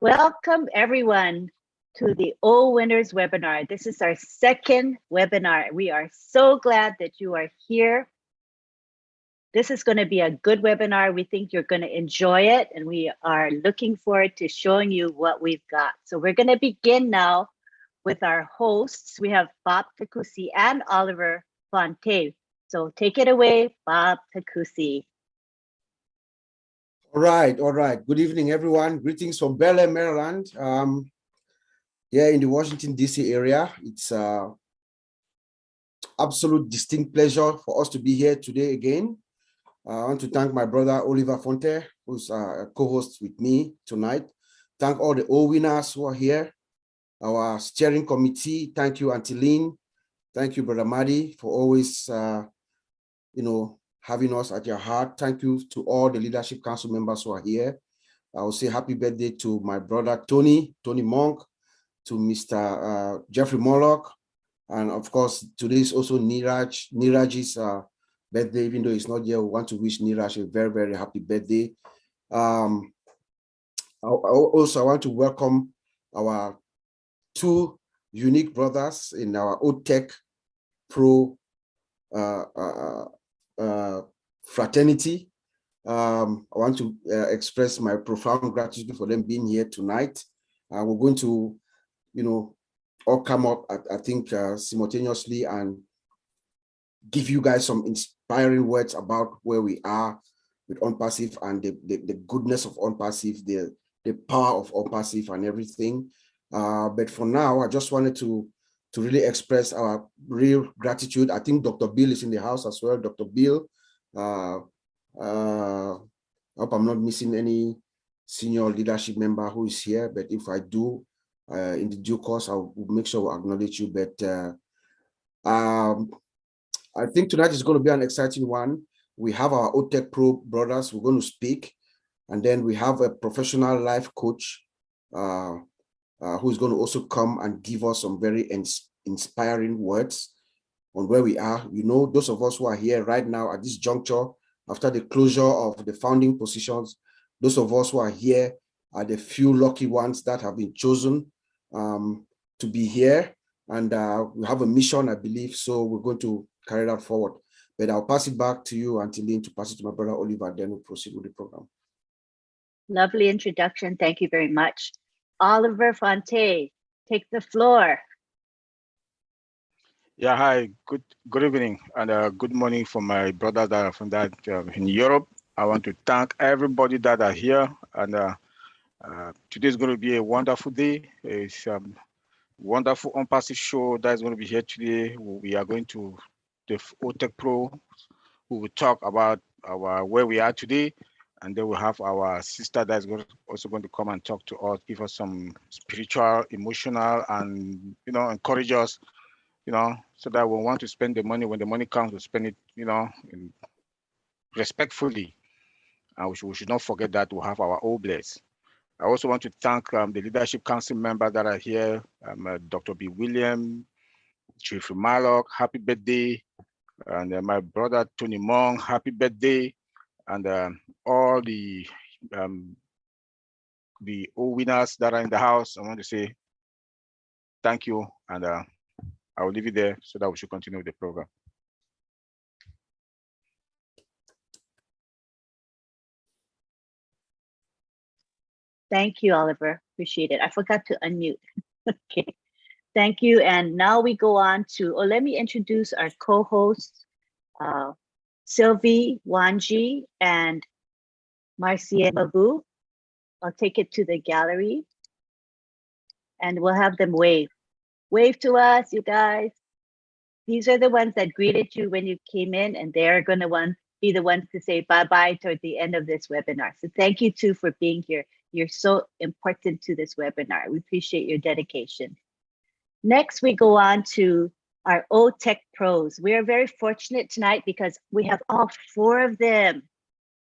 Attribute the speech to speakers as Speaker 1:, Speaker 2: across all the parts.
Speaker 1: Welcome everyone to the OWinners webinar. This is our second webinar. We are so glad that you are here. This is going to be a good webinar. We think you're going to enjoy it, and we are looking forward to showing you what we've got. So we're going to begin now with our hosts. We have Bob Takusi and Oliver Fonte. So take it away, Bob Takusi.
Speaker 2: All right. Good evening, everyone. Greetings from Bel Air, Maryland. Here in the Washington, D.C. area. It's absolute distinct pleasure for us to be here today again. I want to thank my brother, Oliver Fonte, who's a co-host with me tonight. Thank all the OWinners who are here. Our steering committee. Thank you, Auntie Lynn. Thank you, Brother Madi, for always, having us at your heart. Thank you to all the Leadership Council members who are here. I will say happy birthday to my brother, Tony Monk, to Mr. Jeffrey Morlock. And of course, today is also Niraj's birthday, even though he's not here. We want to wish Niraj a very, very happy birthday. I want to welcome our two unique brothers in our OTech Pro fraternity. I want to express my profound gratitude for them being here tonight. We're going to, all come up, I think, simultaneously and give you guys some inspiring words about where we are with OnPassive and the goodness of OnPassive, the power of OnPassive and everything. But for now, I just wanted to really express our real gratitude. I think Dr. Bill is in the house as well. Dr. Bill, I hope I'm not missing any senior leadership member who is here, but if I do, in the due course, I'll make sure we acknowledge you. But I think tonight is going to be an exciting one. We have our OTech Pro brothers who are going to speak, and then we have a professional life coach who's going to also come and give us some very inspiring words on where we are. Those of us who are here right now at this juncture, after the closure of the founding positions, those of us who are here are the few lucky ones that have been chosen to be here. And we have a mission, I believe, so we're going to carry that forward. But I'll pass it back to you, Auntie Lynn, to pass it to my brother Oliver, then we'll proceed with the program.
Speaker 1: Lovely introduction. Thank you very much. Oliver Fonte, take the floor.
Speaker 3: Yeah, hi, good evening and good morning from my brothers that are from in Europe. I want to thank everybody that are here, and today is going to be a wonderful day. It's wonderful OnPassive show that is going to be here today. We are going to the OTech Pro, who will talk about where we are today, and then we'll have our sister that's also going to come and talk to us, give us some spiritual, emotional, and encourage us, so that we want to spend the money. When the money comes, we spend it, respectfully. And we should not forget that we have our oblets. I also want to thank the Leadership Council members that are here, Dr. B. William, Chief Mallock, happy birthday, and my brother Tony Mong, happy birthday, and all the OWinners that are in the house. I want to say thank you, and I will leave it there so that we should continue with the program.
Speaker 1: Thank you, Oliver. Appreciate it. I forgot to unmute. Okay. Thank you. And now we go on to, let me introduce our co-hosts, Sylvie Wanji and Marcia Mabu. I'll take it to the gallery and we'll have them wave. Wave to us, you guys. These are the ones that greeted you when you came in, and they're going to be the ones to say bye-bye toward the end of this webinar. So thank you too for being here. You're so important to this webinar. We appreciate your dedication. Next, we go on to our OTech Pros. We are very fortunate tonight because we have all 4 of them.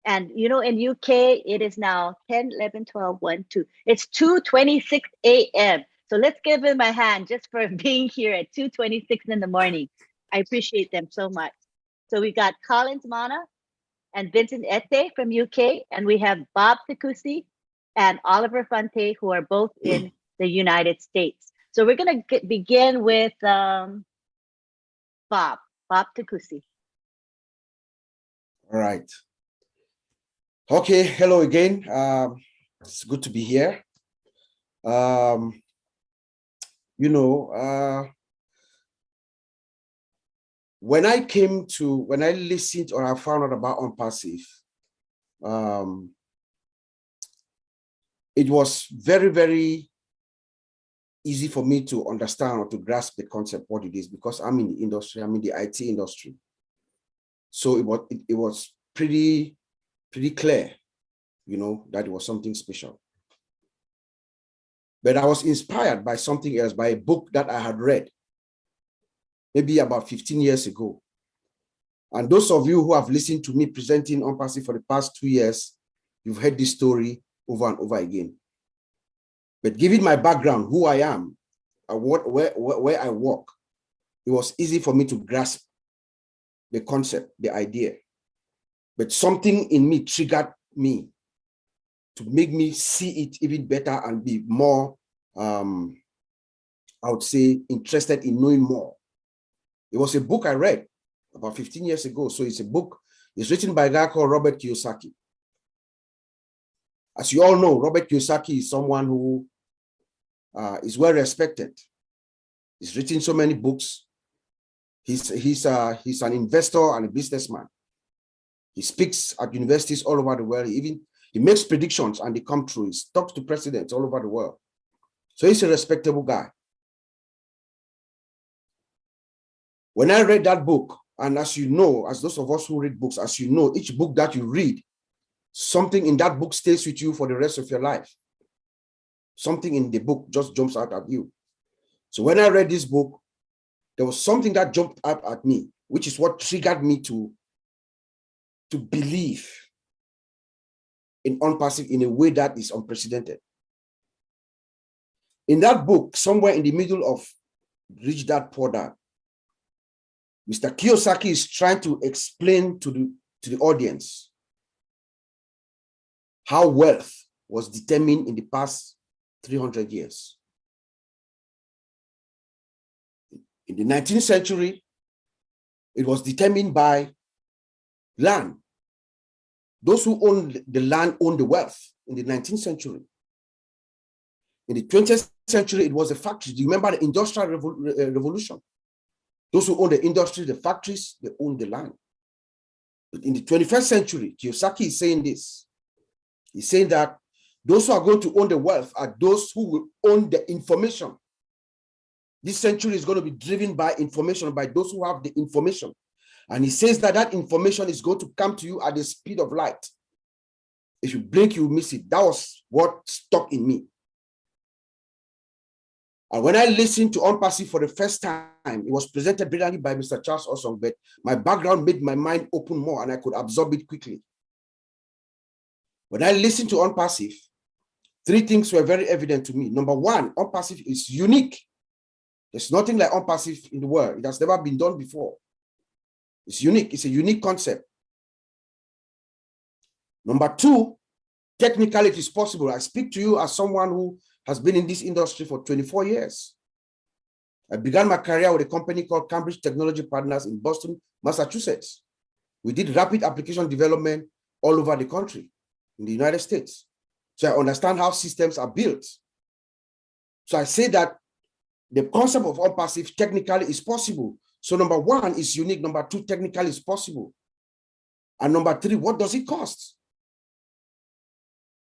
Speaker 1: And in UK, it is now 10, 11, 12, 1, 2. It's 2:26 a.m. So let's give them a hand just for being here at 2:26 in the morning. I appreciate them so much. So we got Collins Mana and Vincent Ete from UK, and we have Bob Takusi and Oliver Fante, who are both in the United States. So we're going to begin with Bob Takusi.
Speaker 2: All right. Okay, hello again. It's good to be here. When I listened or I found out about OwnPassive, it was very, very easy for me to understand or to grasp the concept, what it is, because I'm in the industry, I'm in the IT industry. So it was pretty clear, that it was something special. But I was inspired by something else, by a book that I had read maybe about 15 years ago. And those of you who have listened to me presenting OwnPassive for the past 2 years, you've heard this story over and over again. But given my background, who I am, where I work, it was easy for me to grasp the concept, the idea. But something in me triggered me to make me see it even better and be more, I would say, interested in knowing more. It was a book I read about 15 years ago. So it's a book, it's written by a guy called Robert Kiyosaki. As you all know, Robert Kiyosaki is someone who is well respected. He's written so many books. He's an investor and a businessman. He speaks at universities all over the world. He makes predictions and they come true. He talks to presidents all over the world. So he's a respectable guy. When I read that book, and as you know, as those of us who read books, as you know, each book that you read, something in that book stays with you for the rest of your life. Something in the book just jumps out at you. So when I read this book, there was something that jumped up at me, which is what triggered me to believe in OwnPassive in a way that is unprecedented. In that book, somewhere in the middle of Rich Dad Poor Dad, Mr. Kiyosaki is trying to explain to the audience how wealth was determined in the past 300 years. In the 19th century, it was determined by land. Those who owned the land owned the wealth in the 19th century. In the 20th century, it was the factories. Do you remember the Industrial Revolution? Those who own the industry, the factories, they own the land. But in the 21st century, Kiyosaki is saying this. He's saying that those who are going to own the wealth are those who will own the information. This century is going to be driven by information, by those who have the information. And he says that that information is going to come to you at the speed of light. If you blink, you will miss it. That was what stuck in me. And when I listened to OwnPassive for the first time, it was presented brilliantly by Mr. Charles Osong, but my background made my mind open more and I could absorb it quickly. When I listened to OwnPassive, 3 things were very evident to me. Number 1, OwnPassive is unique. There's nothing like OwnPassive in the world. It has never been done before. It's unique. It's a unique concept. Number 2, technically it is possible. I speak to you as someone who has been in this industry for 24 years. I began my career with a company called Cambridge Technology Partners in Boston, Massachusetts. We did rapid application development all over the country in the United States. So I understand how systems are built. So I say that the concept of OwnPassive technically is possible. So number 1 is unique. Number 2, technically is possible. And number 3, what does it cost?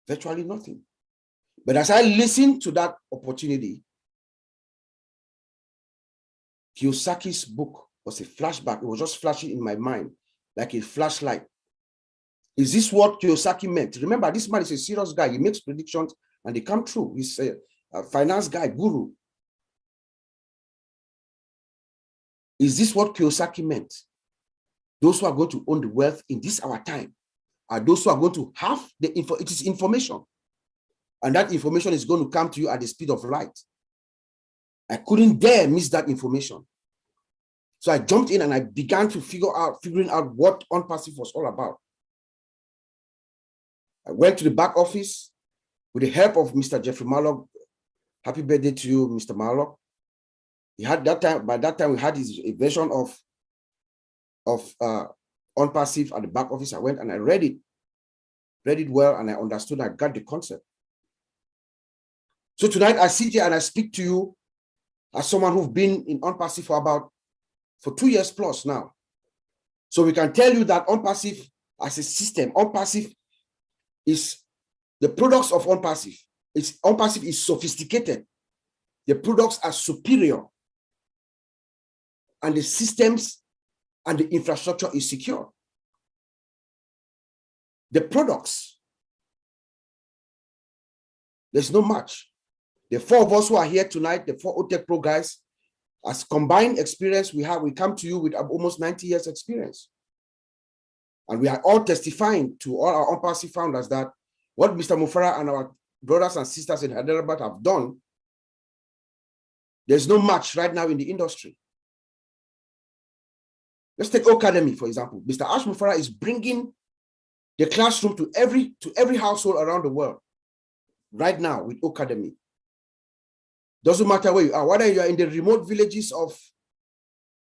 Speaker 2: Virtually nothing. But as I listened to that opportunity, Kiyosaki's book was a flashback. It was just flashing in my mind like a flashlight. Is this what Kiyosaki meant? Remember, this man is a serious guy. He makes predictions and they come true. He's a finance guy, guru. Is this what Kiyosaki meant? Those who are going to own the wealth in this our time are those who are going to have the info. It is information. And that information is going to come to you at the speed of light. I couldn't dare miss that information. So I jumped in and I began to figuring out what OwnPassive was all about. I went to the back office. with the help of Mr. Jeffrey Marlock. Happy birthday to you, Mr. Marlock. He had that time, by that time, we had a version of OnPassive at the back office. I went and I read it well, and I understood, I got the concept. So tonight I sit here and I speak to you as someone who's been in OnPassive for 2 years plus now. So we can tell you that OnPassive as a system, OnPassive is the products of OnPassive. OnPassive is sophisticated. The products are superior. And the systems and the infrastructure is secure. The products, there's no match. The four of us who are here tonight, the four OTech Pro guys, as combined experience we come to you with almost 90 years experience. And we are all testifying to all our OnPassive founders that what Mr. Mufara and our brothers and sisters in Hyderabad have done, there's no match right now in the industry. Let's take Academy, for example. Mr. Ash Mufara is bringing the classroom to every household around the world right now with Academy. Doesn't matter where you are, whether you are in the remote villages of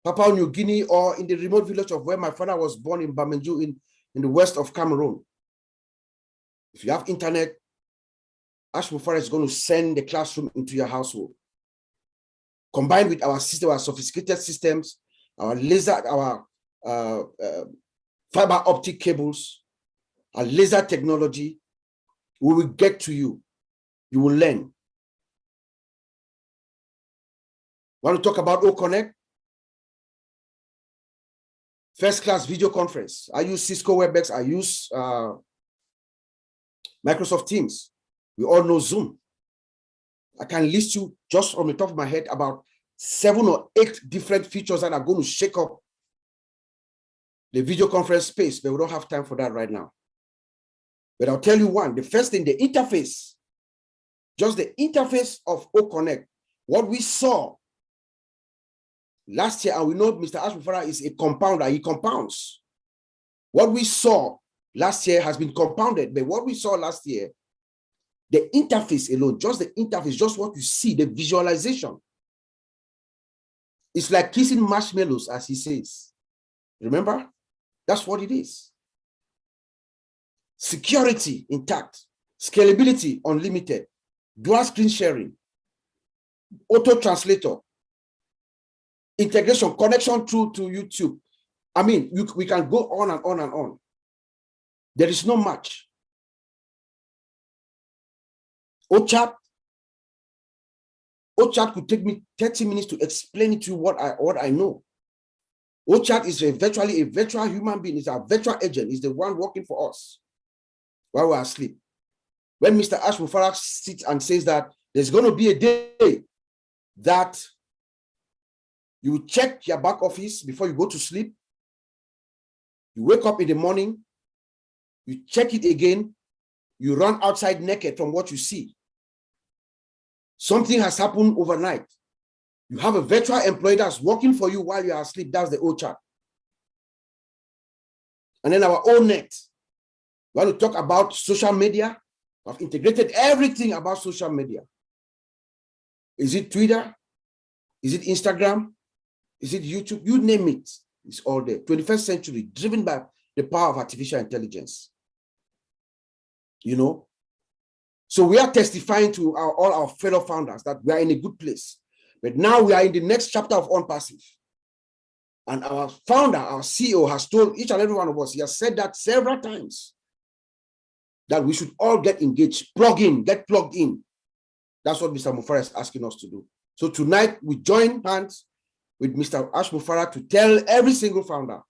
Speaker 2: Papua New Guinea or in the remote village of where my father was born in Bamenju in the west of Cameroon. If you have internet, Ash Mufara is going to send the classroom into your household. Combined with our system, our sophisticated systems, our laser, our fiber optic cables, our laser technology, we will get to you. You will learn. Want to talk about OConnect? First class video conference. I use Cisco WebEx. I use Microsoft Teams. We all know Zoom. I can list you just on the top of my head about 7 or 8 different features that are going to shake up the video conference space, but we don't have time for that right now. But I'll tell you one, the first thing, the interface, just the interface of OConnect, what we saw last year, and we know Mr. Ash Mufara is a compounder, he compounds. What we saw last year has been compounded, but what we saw last year, the interface alone, just the interface, just what you see, the visualization, it's like kissing marshmallows, as he says. Remember? That's what it is. Security intact, scalability unlimited, dual screen sharing, auto translator, integration, connection through to YouTube. I mean, we can go on and on and on. There is no match. OChat could take me 30 minutes to explain to you what I know. OChat is virtually a virtual human being. It's our virtual agent. It's the one working for us while we're asleep. When Mr. Ash Mufara sits and says that there's going to be a day that you check your back office before you go to sleep, you wake up in the morning, you check it again, you run outside naked from what you see. Something has happened overnight. You have a virtual employee that's working for you while you are asleep. That's the OChat. And then our own net. We want to talk about social media. I've integrated everything about social media. Is it Twitter? Is it Instagram? Is it YouTube? You name it. It's all there. 21st century, driven by the power of artificial intelligence. You know? So we are testifying to all our fellow founders that we are in a good place. But now we are in the next chapter of OnPassive. And our founder, our CEO, has told each and every one of us, he has said that several times, that we should all get engaged, plug in, get plugged in. That's what Mr. Mufara is asking us to do. So tonight, we join hands with Mr. Ash Mufara to tell every single founder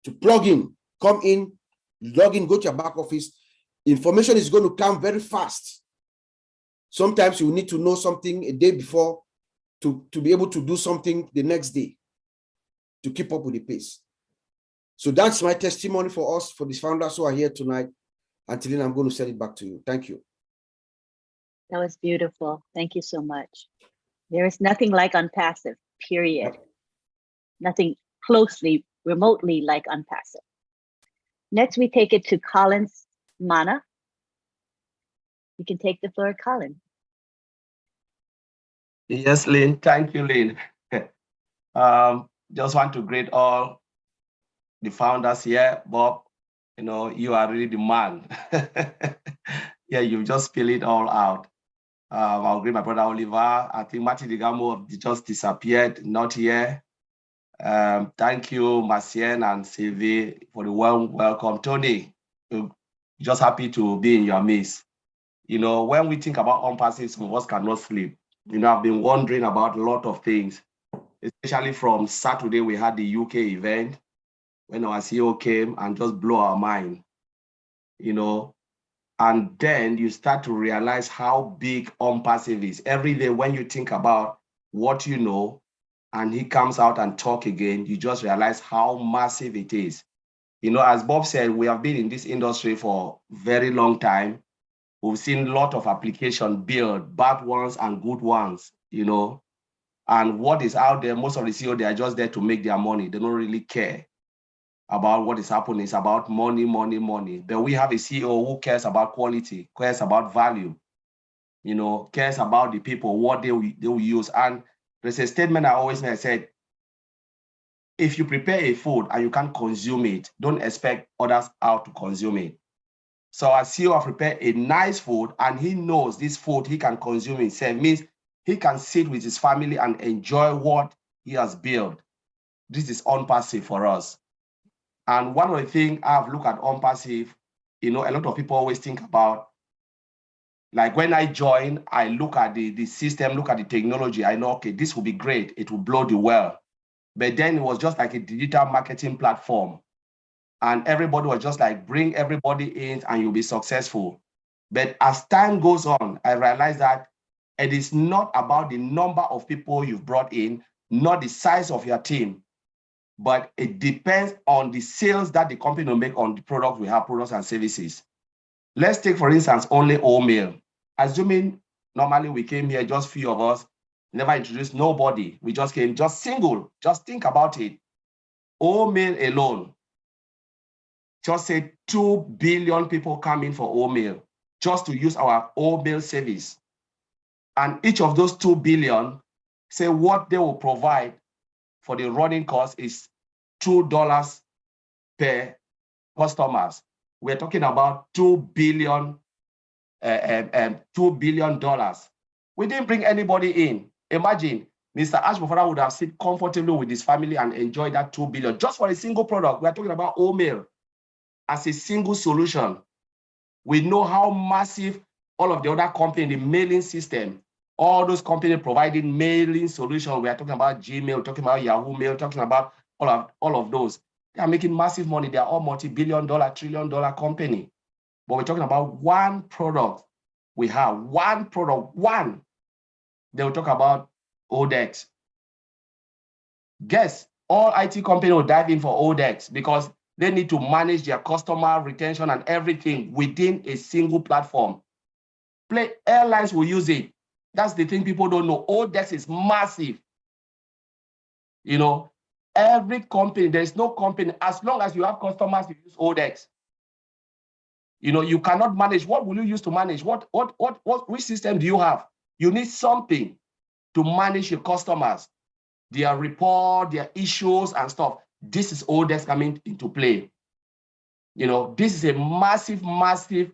Speaker 2: to plug in, come in, log in, go to your back office. Information is going to come very fast. Sometimes you need to know something a day before to be able to do something the next day to keep up with the pace. So that's my testimony for us, for these founders who are here tonight. Until then, I'm going to send it back to you. Thank you.
Speaker 1: That was beautiful. Thank you so much. There is nothing like OnPassive, period. Nothing closely, remotely like OnPassive. Next, we take it to Collins Mana. You can take the floor, Colin.
Speaker 4: Yes, Lynn. Thank you, Lynn. Just want to greet all the founders here. Bob, you are really the man. Yeah, you just spill it all out. I'll greet my brother Oliver. I think Martin Digamo just disappeared, not here. Thank you, Macien and Sylvie, for the warm welcome. Tony, just happy to be in your midst. When we think about on-passive, some of us cannot sleep. I've been wondering about a lot of things, especially from Saturday, we had the UK event when our CEO came and just blew our mind, and then you start to realize how big on-passive is. Every day when you think about what you know, and he comes out and talk again, you just realize how massive it is. As Bob said, we have been in this industry for a very long time. We've seen a lot of applications built, bad ones and good ones, and what is out there, most of the CEO, they are just there to make their money. They don't really care about what is happening. It's about money, money, money. But we have a CEO who cares about quality, cares about value, cares about the people, what they will use. And there's a statement I always make. I said, if you prepare a food and you can't consume it, don't expect others out to consume it. So our CEO has prepared a nice food, and he knows this food he can consume himself. Means he can sit with his family and enjoy what he has built. This is on-passive for us. And one of the things I've looked at on-passive, a lot of people always think about, like when I join, I look at the system, look at the technology. I know, okay, this will be great. It will blow the world. But then it was just like a digital marketing platform. And everybody was just like, bring everybody in and you'll be successful. But as time goes on, I realized that it is not about the number of people you've brought in, not the size of your team, but it depends on the sales that the company will make on the product we have, products and services. Let's take, for instance, only oatmeal. Assuming normally we came here, just few of us, never introduced nobody. We just came, just single. Just think about it. Oatmeal alone, just say 2 billion people come in for oatmeal just to use our oatmeal service. And each of those 2 billion, say what they will provide for the running cost is $2 per customers. We're talking about $2 billion. We didn't bring anybody in. Imagine Mr. Ashbofara would have sit comfortably with his family and enjoy that 2 billion just for a single product. We're talking about oatmeal as a single solution. We know how massive all of the other companies, the mailing system, all those companies providing mailing solutions. We are talking about Gmail, talking about Yahoo Mail, talking about all of those. They are making massive money. They are all multi-billion-dollar, trillion-dollar company. But we're talking about one product. We have one product, one. They will talk about ODEX. Guess all IT companies will dive in for ODEX because they need to manage their customer retention and everything within a single platform. Airlines will use it. That's the thing people don't know. ODEX is massive. Every company, there's no company, as long as you have customers, you use ODEX. You cannot manage. What will you use to manage? Which system do you have? You need something to manage your customers, their report, their issues and stuff. This is ODEX coming into play. This is a massive, massive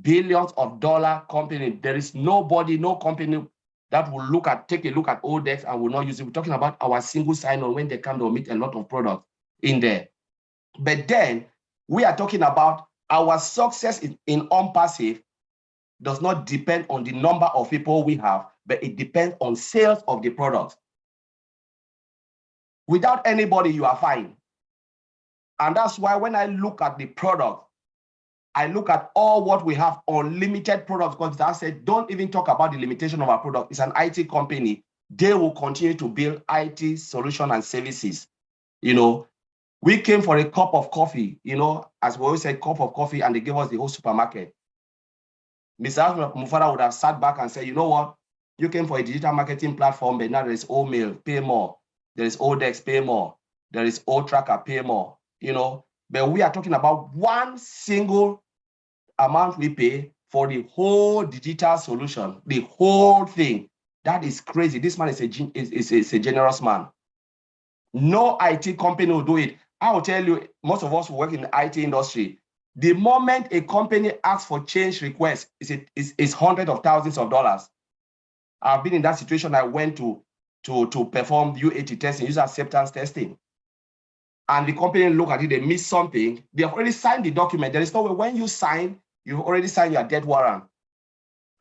Speaker 4: billions of dollar company. There is nobody, no company that will take a look at ODEX and will not use it. We're talking about our single sign-on. When they come, they'll meet a lot of products in there. But then we are talking about our success in on-passive does not depend on the number of people we have, but it depends on sales of the product. Without anybody, you are fine. And that's why when I look at the product, I look at all what we have, unlimited products, because I said, don't even talk about the limitation of our product. It's an IT company. They will continue to build IT solutions and services. We came for a cup of coffee, as we always say, cup of coffee, and they gave us the whole supermarket. Mr. Mufara would have sat back and said, you know what? You came for a digital marketing platform, but now there is oatmeal, pay more. There is ODEX, pay more. There is O-Tracker, pay more. But we are talking about one single amount we pay for the whole digital solution, the whole thing. That is crazy. This man is a generous man. No IT company will do it. I will tell you, most of us who work in the IT industry, the moment a company asks for change requests, it's hundreds of thousands of dollars. I've been in that situation. I went to perform UAT testing, user acceptance testing. And the company look at it, they miss something. They have already signed the document. There is no way when you sign, you've already signed your death warrant.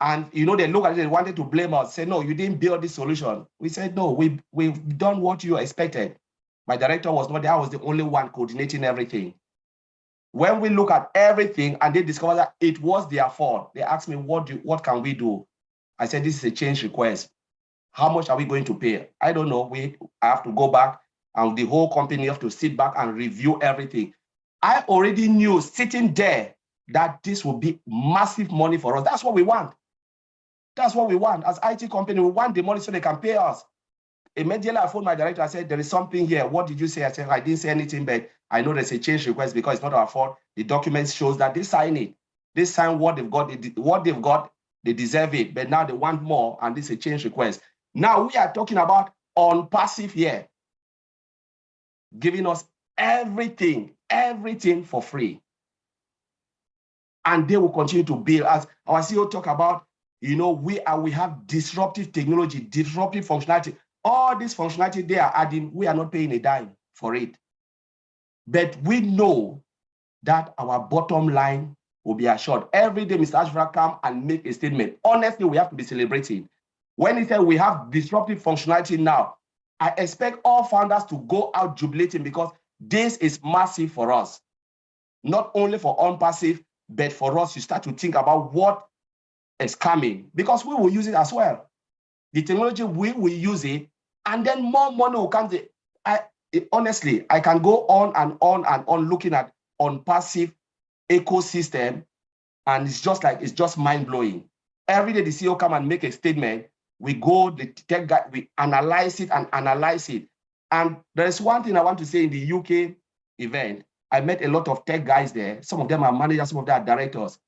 Speaker 4: And you know, they look at it, they wanted to blame us, say, no, you didn't build this solution. We said, no, we've done what you expected. My director was not there. I was the only one coordinating everything. When we look at everything and they discover that it was their fault, they asked me, what can we do? I said, this is a change request. How much are we going to pay? I don't know. I have to go back and the whole company have to sit back and review everything. I already knew sitting there that this will be massive money for us. That's what we want. That's what we want. As IT company, we want the money so they can pay us. Immediately, I phoned my director. I said, there is something here. What did you say? I said, I didn't say anything, but I know there's a change request because it's not our fault. The document shows that they sign it. They sign what they've got. They deserve it, but now they want more, and this is a change request. Now we are talking about on passive here, giving us everything for free. And they will continue to build. As our CEO talk about, you know, we have disruptive technology, disruptive functionality. All this functionality they are adding, we are not paying a dime for it. But we know that our bottom line will be assured. Every day, Mr. Ashford come and make a statement. Honestly, we have to be celebrating. When he said we have disruptive functionality now, I expect all founders to go out jubilating because this is massive for us. Not only for on-passive, but for us, you start to think about what is coming because we will use it as well. The technology, we will use it, and then more money will come. Honestly, I can go on and on and on looking at on-passive ecosystem, and it's just mind-blowing. Every day the CEO come and make a statement, we go, the tech guy, we analyze it. And there's one thing I want to say in the UK event. I met a lot of tech guys there. Some of them are managers, some of them are directors.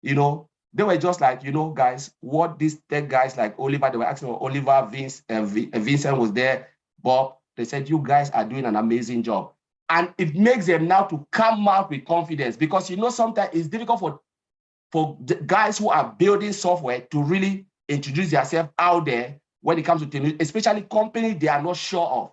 Speaker 4: You know, they were just like, you know, guys, what these tech guys like Oliver, they were asking Oliver, Vincent was there, Bob. They said, you guys are doing an amazing job. And it makes them now to come out with confidence because, you know, sometimes it's difficult for the guys who are building software to really introduce themselves out there when it comes to technology, especially companies they are not sure of.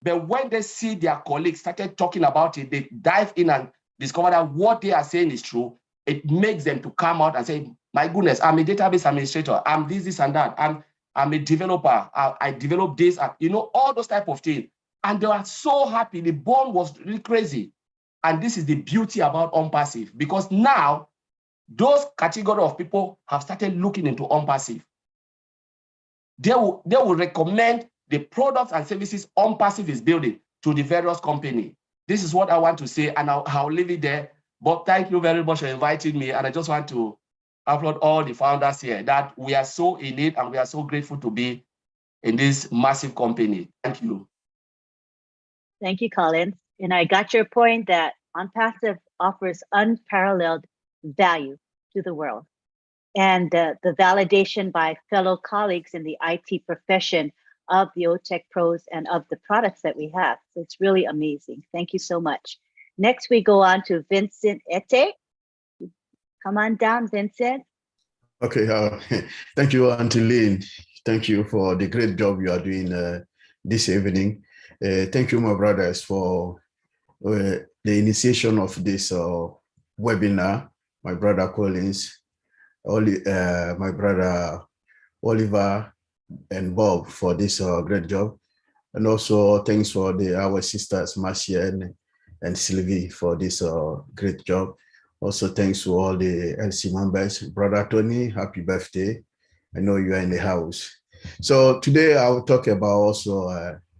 Speaker 4: But when they see their colleagues started talking about it, they dive in and discover that what they are saying is true. It makes them to come out and say, my goodness, I'm a database administrator. I'm this and that. I'm a developer. I developed this, you know, all those type of things. And they are so happy. The bond was really crazy. And this is the beauty about on-passive because now those category of people have started looking into on-passive. They will recommend the products and services on-passive is building to the various companies. This is what I want to say, and I'll leave it there. But thank you very much for inviting me. And I just want to applaud all the founders here that we are so in it and we are so grateful to be in this massive company. Thank you.
Speaker 1: Thank you, Collins. And I got your point that OnPassive offers unparalleled value to the world. And the validation by fellow colleagues in the IT profession of the OTech pros and of the products that we have. So it's really amazing. Thank you so much. Next, we go on to Vincent Ete. Come on down, Vincent.
Speaker 5: Okay, thank you, Auntie Lynn. Thank you for the great job you are doing this evening. Thank you, my brothers, for the initiation of this webinar. My brother Collins, my brother Oliver, and Bob for this great job. And also thanks for our sisters, Marcia and Sylvie for this great job. Also thanks to all the LC members. Brother Tony, happy birthday. I know you are in the house. So today I will talk about also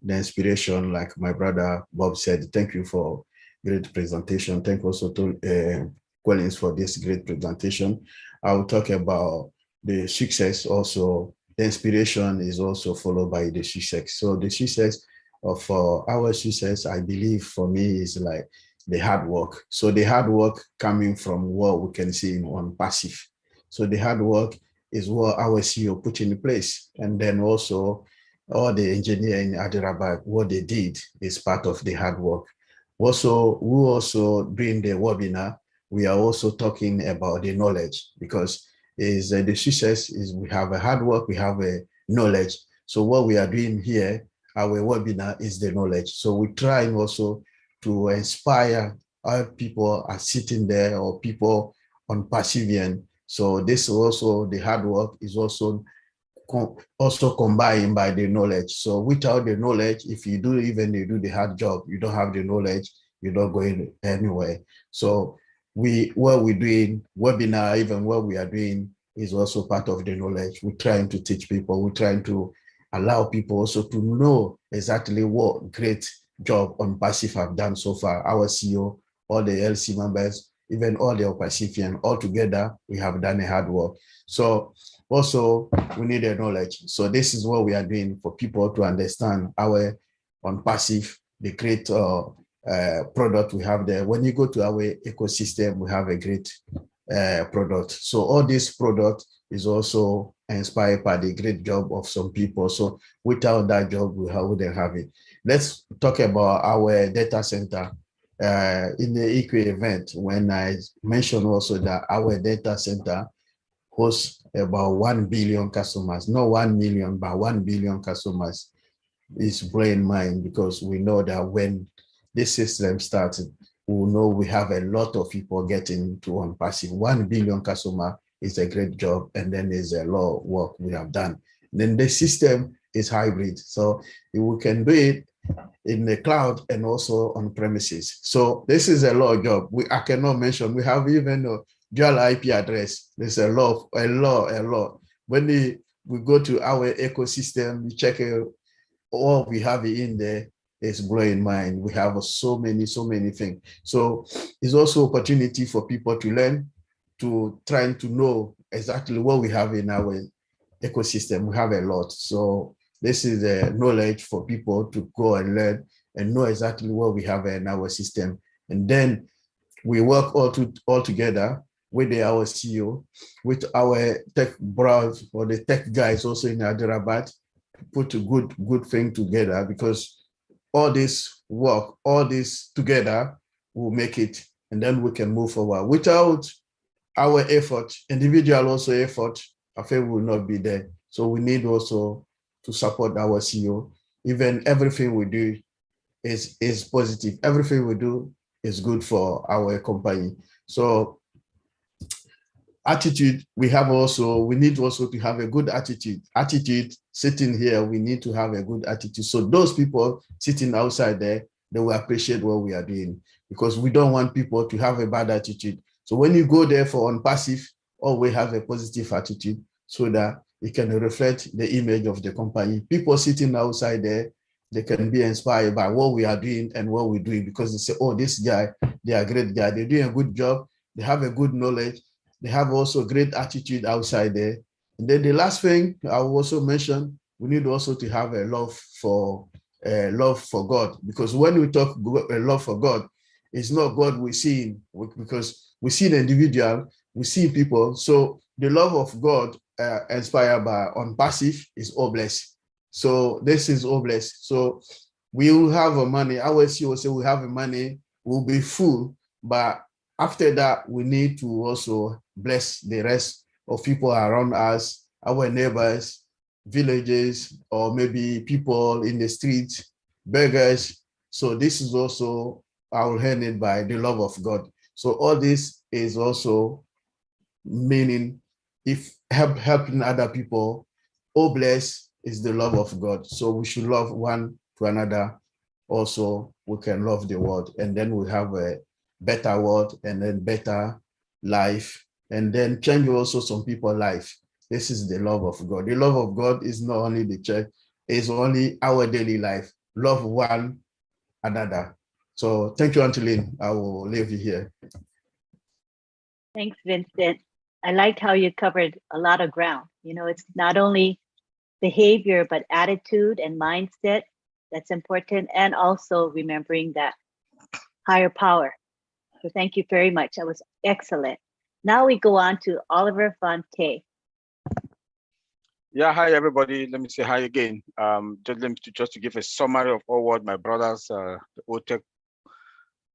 Speaker 5: the inspiration, like my brother Bob said. Thank you for great presentation. Thank you also to Collins for this great presentation. I will talk about the success also. The inspiration is also followed by the success. So the success of our success, I believe for me is like the hard work. So the hard work coming from what we can see on passive. So the hard work is what our CEO put in place. And then also all the engineering in Hyderabad, what they did is part of the hard work. Also, we also during the webinar, we are also talking about the knowledge, because is the success is we have a hard work, we have a knowledge. So what we are doing here, our webinar is the knowledge. So we try also to inspire our people are sitting there or people on Perseverance. So this also the hard work is also combined by the knowledge. So without the knowledge, if you do the hard job, you don't have the knowledge, you're not going anywhere. So what we're doing, webinar, even what we are doing is also part of the knowledge. We're trying to teach people, we're trying to allow people also to know exactly what great job on Passive have done so far. Our CEO, all the LC members, even all the Pacifian, all together, we have done a hard work. So also we need a knowledge. So this is what we are doing for people to understand our on Passive, the great product we have there. When you go to our ecosystem, we have a great product. So all this product is also inspired by the great job of some people. So without that job, we wouldn't have it. Let's talk about our data center. In the EQ event, when I mentioned also that our data center hosts about 1 billion customers, not 1 million, but 1 billion customers, is blowing mind, because we know that when this system started, we know we have a lot of people getting to on Passive. 1 billion customer is a great job, and then there's a lot of work we have done. Then the system is hybrid, so we can do it in the cloud and also on premises. So this is a lot of job. I cannot mention. We have even a dual IP address. There's a lot. When we go to our ecosystem, we check all we have in there. Is blowing mind. We have so many things. So it's also opportunity for people to learn, to trying to know exactly what we have in our ecosystem. We have a lot. So this is the knowledge for people to go and learn and know exactly what we have in our system. And then we work all together with our CEO, with our tech bros or the tech guys also in Hyderabad, put a good thing together, because all this work, all this together will make it, and then we can move forward. Without our effort, individual also effort, I think we will not be there. So we need also to support our CEO. Even everything we do is positive. Everything we do is good for our company. So attitude, we need also to have a good attitude. Sitting here, we need to have a good attitude. So those people sitting outside there, they will appreciate what we are doing, because we don't want people to have a bad attitude. So when you go there for on Passive, always have a positive attitude, so that it can reflect the image of the company. People sitting outside there, they can be inspired by what we are doing and what we're doing, because they say, oh, this guy, they are a great guy. They're doing a good job. They have a good knowledge. They have also great attitude outside there. And then the last thing I will also mention, we need also to have a love for God, because when we talk a love for God, it's not God we see, because we see the individual, we see people. So the love of God inspired by on Passive is all blessed. So this is all blessed. So we will have money. Our CEO say we have money, we'll be full, but after that, we need to also bless the rest of people around us, our neighbors, villages, or maybe people in the streets, beggars. So this is also, I will hand it by the love of God. So all this is also meaning, if helping other people, all bless is the love of God. So we should love one to another. Also, we can love the world, and then we have a better world, and then better life, and then change also some people's life. This is the love of God. The love of God is not only the church, it's only our daily life. Love one another. So thank you, Antolin. I will leave you here.
Speaker 1: Thanks, Vincent. I liked how you covered a lot of ground. You know, it's not only behavior, but attitude and mindset that's important, and also remembering that higher power. So thank you very much. That was excellent. Now we go on to Oliver Fonte.
Speaker 3: Yeah, hi everybody. Let me say hi again. Just to give a summary of all what my brothers, the OTech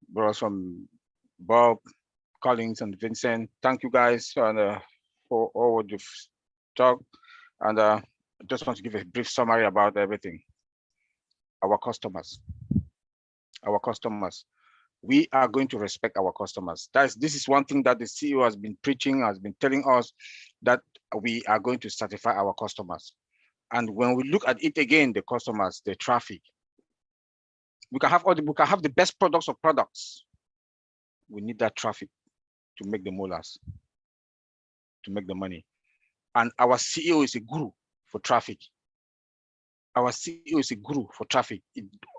Speaker 3: brothers from Bob, Collins, and Vincent. Thank you guys for all what you've talked. And I just want to give a brief summary about everything. Our customers. We are going to respect our customers. This is one thing that the CEO has been preaching, has been telling us, that we are going to satisfy our customers. And when we look at it again, the customers, the traffic, we can have the best products or products. We need that traffic to make the molars, to make the money. And our CEO is a guru for traffic. Our CEO is a guru for traffic.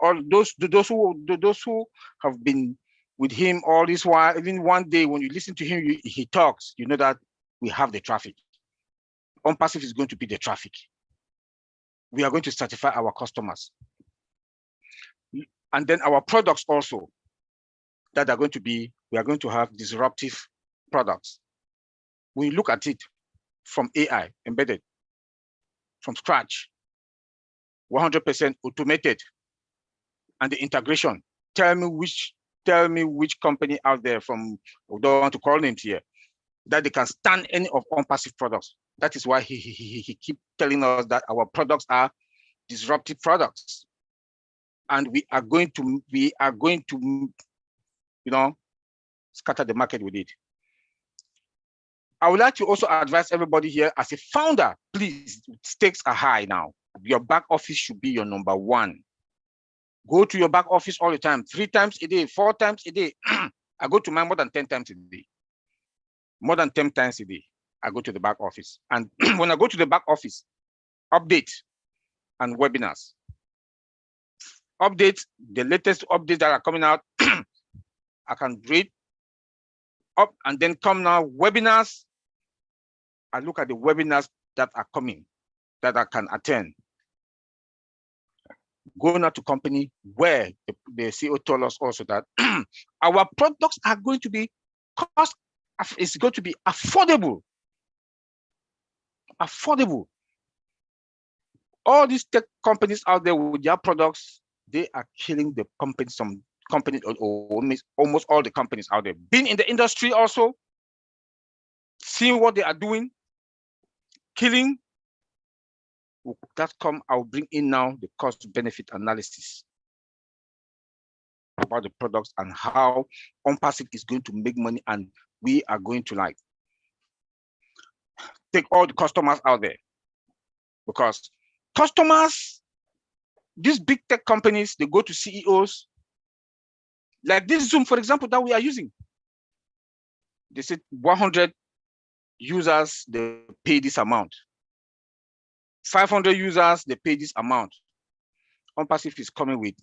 Speaker 3: All those who have been with him all this while, even one day when you listen to him, he talks, you know that we have the traffic. OnPassive is going to be the traffic. We are going to certify our customers. And then our products also, that are going to be, we are going to have disruptive products. We look at it from AI, embedded, from scratch, 100% automated, and the integration. Tell me which company out there from, we don't want to call names here, that they can stand any of OnPassive products. That is why he keep telling us that our products are disruptive products, and we are going to scatter the market with it. I would like to also advise everybody here, as a founder, please, stakes are high now. Your back office should be your number one. Go to your back office all the time, 3 times a day, 4 times a day. I go to mine more than 10 times a day. More than 10 times a day, I go to the back office. And when I go to the back office, update and webinars. Updates, the latest updates that are coming out, I can read up, and then come now webinars. I look at the webinars that are coming, that I can attend. Going out to company where the CEO told us also that our products are going to be it's going to be affordable. Affordable. All these tech companies out there with their products, they are killing the companies. Some companies, or almost all the companies out there, been in the industry also, seeing what they are doing, killing. I'll bring in now the cost benefit analysis about the products and how OnPassive is going to make money, and we are going to take all the customers out there, because customers, these big tech companies, they go to CEOs, like this Zoom, for example, that we are using. They said 100 users, they pay this amount. 500 users, they pay this amount. OnPassive is coming with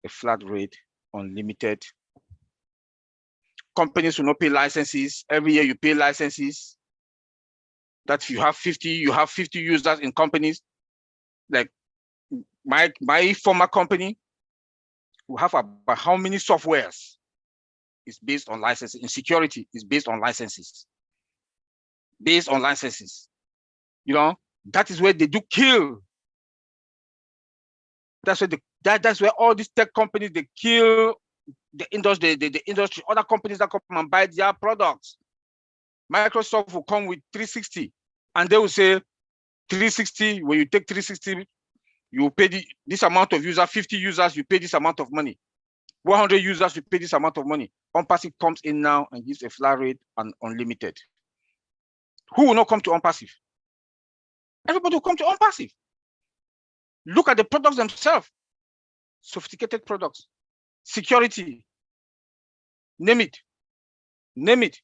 Speaker 3: a flat rate, unlimited. Companies will not pay licenses. Every year you pay licenses. That if you have 50 users in companies. Like my former company, we have about how many softwares is based on licenses. In security, is based on licenses. Based on licenses. You know, that is where they do kill. That's where all these tech companies, they kill the industry, the industry, other companies that come and buy their products. Microsoft will come with 360, and they will say 360, when you take 360, you pay this amount of users, 50 users, you pay this amount of money. 100 users, you pay this amount of money. OnPassive comes in now and gives a flat rate and unlimited. Who will not come to OnPassive? Everybody will come to OnPassive. Look at the products themselves. Sophisticated products. Security. Name it. Name it.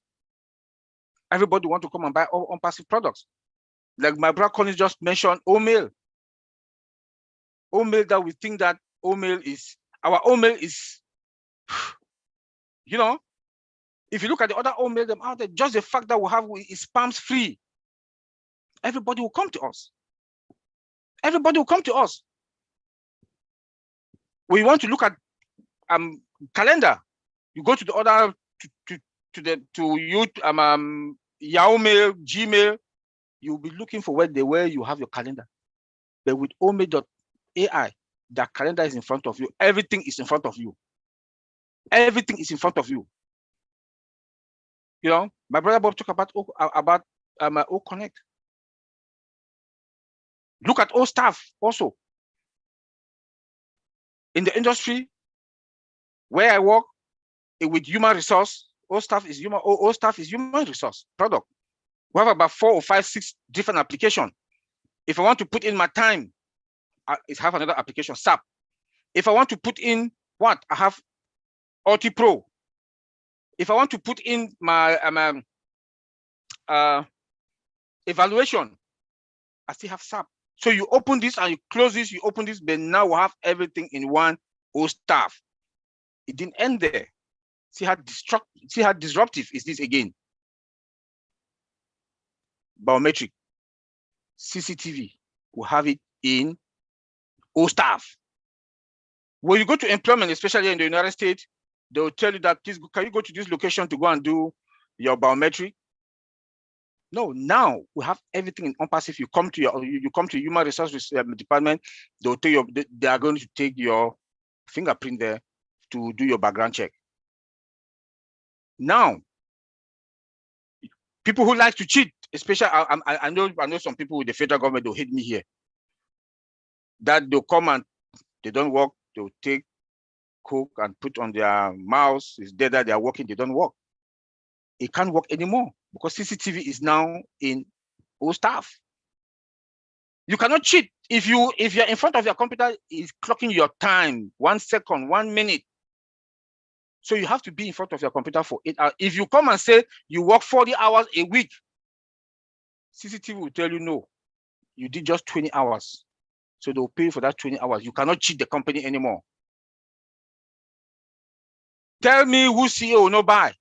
Speaker 3: Everybody want to come and buy all OnPassive products. Like my brother Collins just mentioned, OMail. OMail, that we think that OMail is, our OMail is, you know, if you look at the other OMail them out there, just the fact that we have is spams free. Everybody will come to us. Everybody will come to us. We want to look at calendar. You go to the other Yahoo Mail, Gmail, you'll be looking for where you have your calendar. But with OWinners.ai, the calendar is in front of you. Everything is in front of you. Everything is in front of you. You know, my brother Bob talked about OConnect. Look at all staff also. In the industry where I work with human resource, all staff is human resource product. We have about 4 or 5, 6 different applications. If I want to put in my time, I have another application, SAP. If I want to put in what? I have Ulti Pro. If I want to put in my evaluation, I still have SAP. So you open this and you close this, you open this, but now we have everything in one staff. It didn't end there. See how disruptive is this again? Biometric, CCTV, we have it in staff. When you go to employment, especially in the United States, they will tell you that, please, can you go to this location to go and do your biometric? No, now we have everything in OnPassive. You come to human resources department, they are going to take your fingerprint there to do your background check. Now, people who like to cheat, especially I know some people with the federal government, they'll hate me here. That they'll come and they don't work, they'll take coke and put on their mouths. It's there that they are working, they don't work. It can't work anymore because CCTV is now in all staff. You cannot cheat. If you're in front of your computer, it's clocking your time, 1 second, 1 minute. So you have to be in front of your computer for 8 hours. If you come and say you work 40 hours a week, CCTV will tell you no, you did just 20 hours. So they'll pay for that 20 hours. You cannot cheat the company anymore. Tell me who CEO will not buy.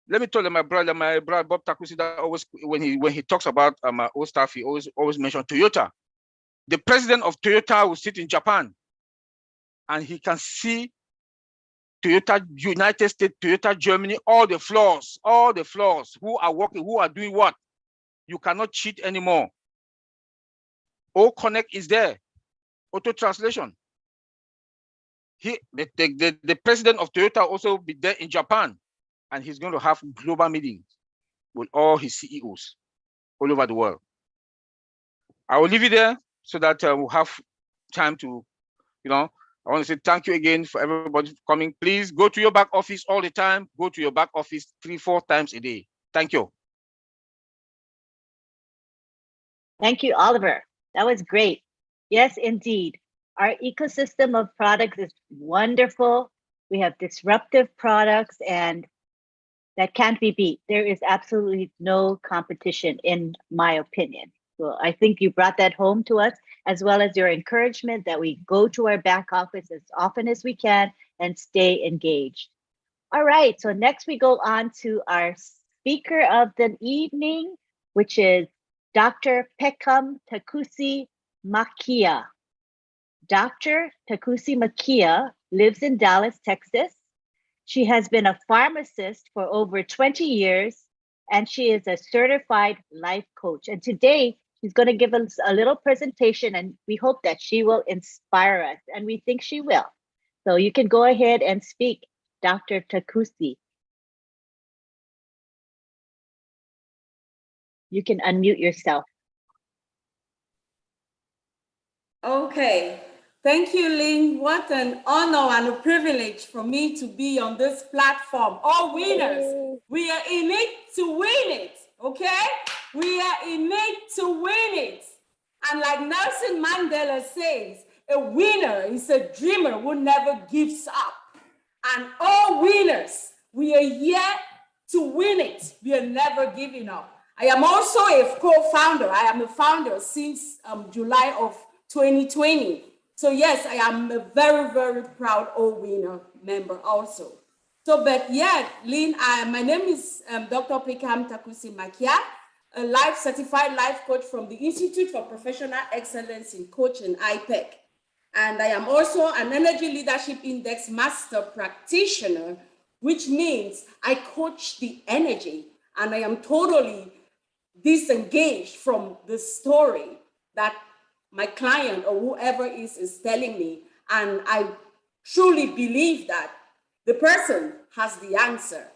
Speaker 3: Let me tell you, my brother Bob Takusi, that always when he talks about old stuff, he always mentions Toyota. The president of Toyota will sit in Japan, and he can see Toyota United States, Toyota Germany, all the floors, who are working, who are doing what. You cannot cheat anymore. OConnect is there, auto translation. The president of Toyota also be there in Japan, and he's going to have global meetings with all his CEOs all over the world. I will leave it there so that we'll have time to, I want to say thank you again for everybody for coming. Please go to your back office all the time. Go to your back office 3-4 times a day. Thank you.
Speaker 1: Thank you, Oliver. That was great. Yes, indeed. Our ecosystem of products is wonderful. We have disruptive products, and that can't be beat. There is absolutely no competition, in my opinion. So I think you brought that home to us, as well as your encouragement that we go to our back office as often as we can and stay engaged. All right, so next we go on to our speaker of the evening, which is Dr. Peckham Takusi Makia. Dr. Takusi Makia lives in Dallas, Texas. She has been a pharmacist for over 20 years, and she is a certified life coach. And today, she's going to give us a little presentation, and we hope that she will inspire us, and we think she will. So you can go ahead and speak, Dr. Takusi. You can unmute yourself.
Speaker 6: Okay. Thank you, Lynn. What an honor and a privilege for me to be on this platform. All winners, we are in it to win it, okay? We are in it to win it. And like Nelson Mandela says, a winner is a dreamer who never gives up. And all winners, we are here to win it. We are never giving up. I am also a co-founder. I am a founder since July of 2020. So yes, I am a very, very proud OWinner member also. So, but yeah, Lynn, my name is Dr. Peckham Takusi Makia, a certified life coach from the Institute for Professional Excellence in Coaching, IPEC. And I am also an Energy Leadership Index Master Practitioner which means I coach the energy and I am totally disengaged from the story that my client or whoever is telling me. And I truly believe that the person has the answer.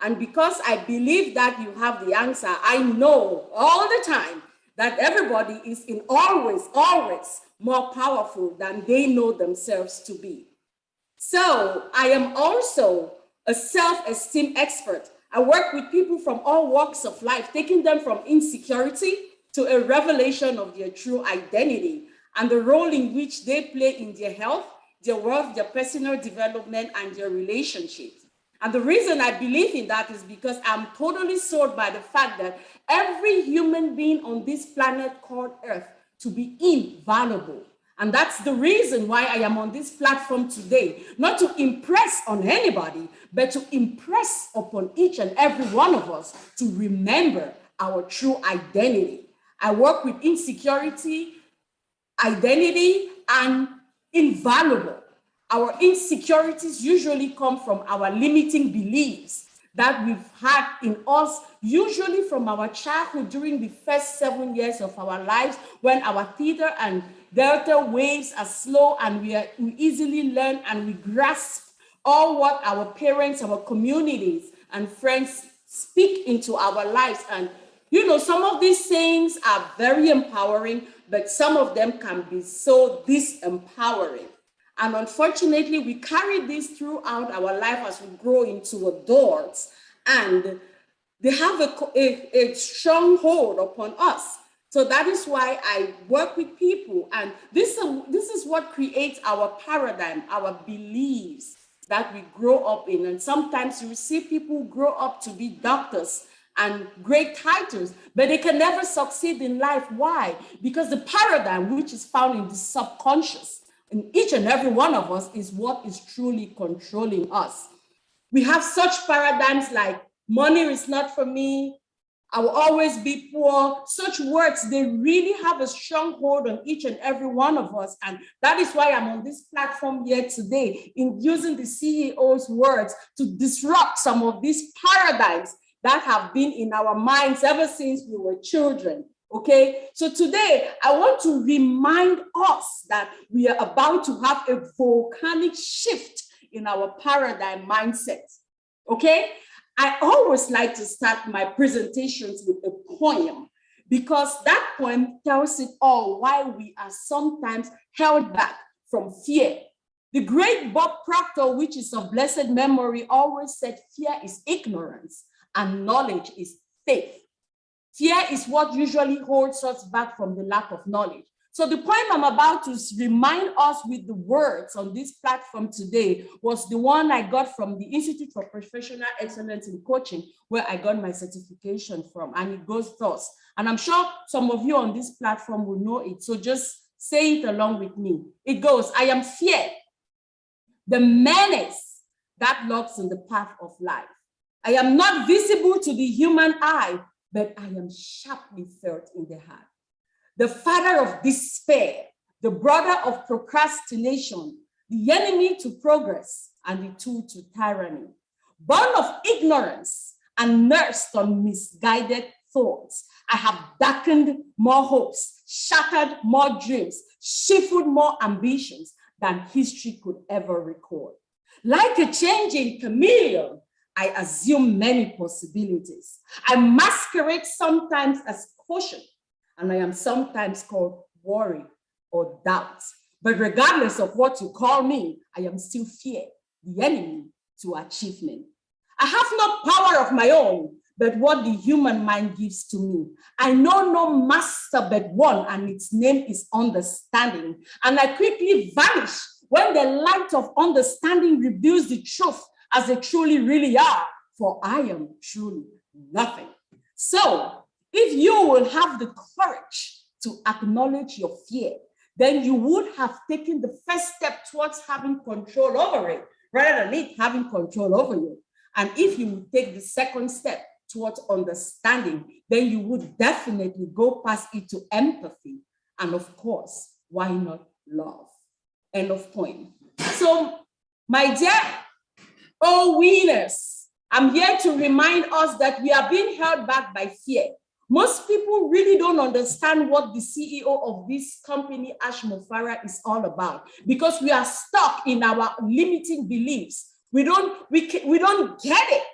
Speaker 6: And because I believe that you have the answer, I know all the time that everybody is in always more powerful than they know themselves to be. So I am also a self-esteem expert. I work with people from all walks of life, taking them from insecurity to a revelation of their true identity and the role in which they play in their health, their wealth, their personal development, and their relationships. And the reason I believe in that is because I'm totally sold by the fact that every human being on this planet called Earth to be invaluable. And that's the reason why I am on this platform today, not to impress on anybody, but to impress upon each and every one of us to remember our true identity. I work with insecurity, identity, and invaluable. Our insecurities usually come from our limiting beliefs that we've had in us, usually from our childhood during the first 7 years of our lives, when our theta and delta waves are slow and we easily learn and we grasp all what our parents, our communities, and friends speak into our lives. And you know, some of these things are very empowering, but some of them can be so disempowering. And unfortunately, we carry this throughout our life as we grow into adults, and they have a strong hold upon us. So that is why I work with people, and this is what creates our paradigm, our beliefs that we grow up in. And sometimes you see people who grow up to be doctors and great titles, but they can never succeed in life. Why? Because the paradigm, which is found in the subconscious, in each and every one of us, is what is truly controlling us. We have such paradigms like money is not for me, I will always be poor. Such words, they really have a strong hold on each and every one of us. And that is why I'm on this platform here today, in using the CEO's words to disrupt some of these paradigms that have been in our minds ever since we were children. Okay, so today I want to remind us that we are about to have a volcanic shift in our paradigm mindset. Okay, I always like to start my presentations with a poem, because that poem tells it all why we are sometimes held back from fear. The great Bob Proctor, which is of blessed memory, always said fear is ignorance and knowledge is faith. Fear is what usually holds us back from the lack of knowledge. So the point I'm about to remind us with the words on this platform today was the one I got from the Institute for Professional Excellence in Coaching, where I got my certification from, and it goes thus. And I'm sure some of you on this platform will know it, so just say it along with me. It goes, I am fear, the menace that lurks in the path of life. I am not visible to the human eye, but I am sharply felt in the heart. The father of despair, the brother of procrastination, the enemy to progress, and the tool to tyranny. Born of ignorance and nursed on misguided thoughts, I have darkened more hopes, shattered more dreams, stifled more ambitions than history could ever record. Like a changing chameleon, I assume many possibilities. I masquerade sometimes as caution, and I am sometimes called worry or doubt. But regardless of what you call me, I am still fear, the enemy to achievement. I have no power of my own, but what the human mind gives to me. I know no master but one, and its name is understanding. And I quickly vanish when the light of understanding reveals the truth as they truly really are, for I am truly nothing. So, if you will have the courage to acknowledge your fear, then you would have taken the first step towards having control over it, rather than it having control over you. And if you would take the second step towards understanding, then you would definitely go past it to empathy. And of course, why not love? End of point. So, my dear OWinners, I'm here to remind us that we are being held back by fear. Most people really don't understand what the CEO of this company, Ash Mofara, is all about, because we are stuck in our limiting beliefs. We don't get it.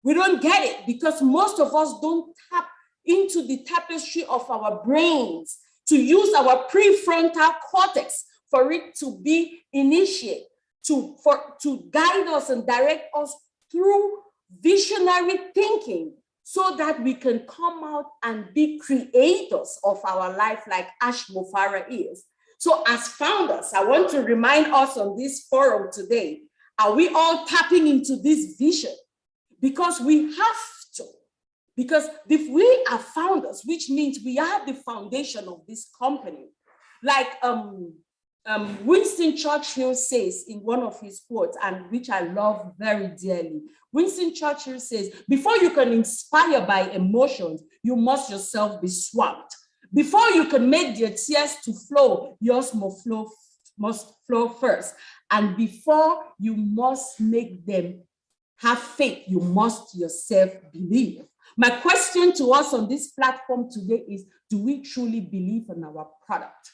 Speaker 6: We don't get it because most of us don't tap into the tapestry of our brains to use our prefrontal cortex for it to be initiated, to guide us and direct us through visionary thinking, so that we can come out and be creators of our life like Ash Mofara is. So as founders, I want to remind us on this forum today, are we all tapping into this vision? Because we have to. Because if we are founders, which means we are the foundation of this company, like Winston Churchill says in one of his quotes, and which I love very dearly. Winston Churchill says, before you can inspire by emotions, you must yourself be swamped. Before you can make their tears to flow, yours must flow first. And before you must make them have faith, you must yourself believe. My question to us on this platform today is, do we truly believe in our product?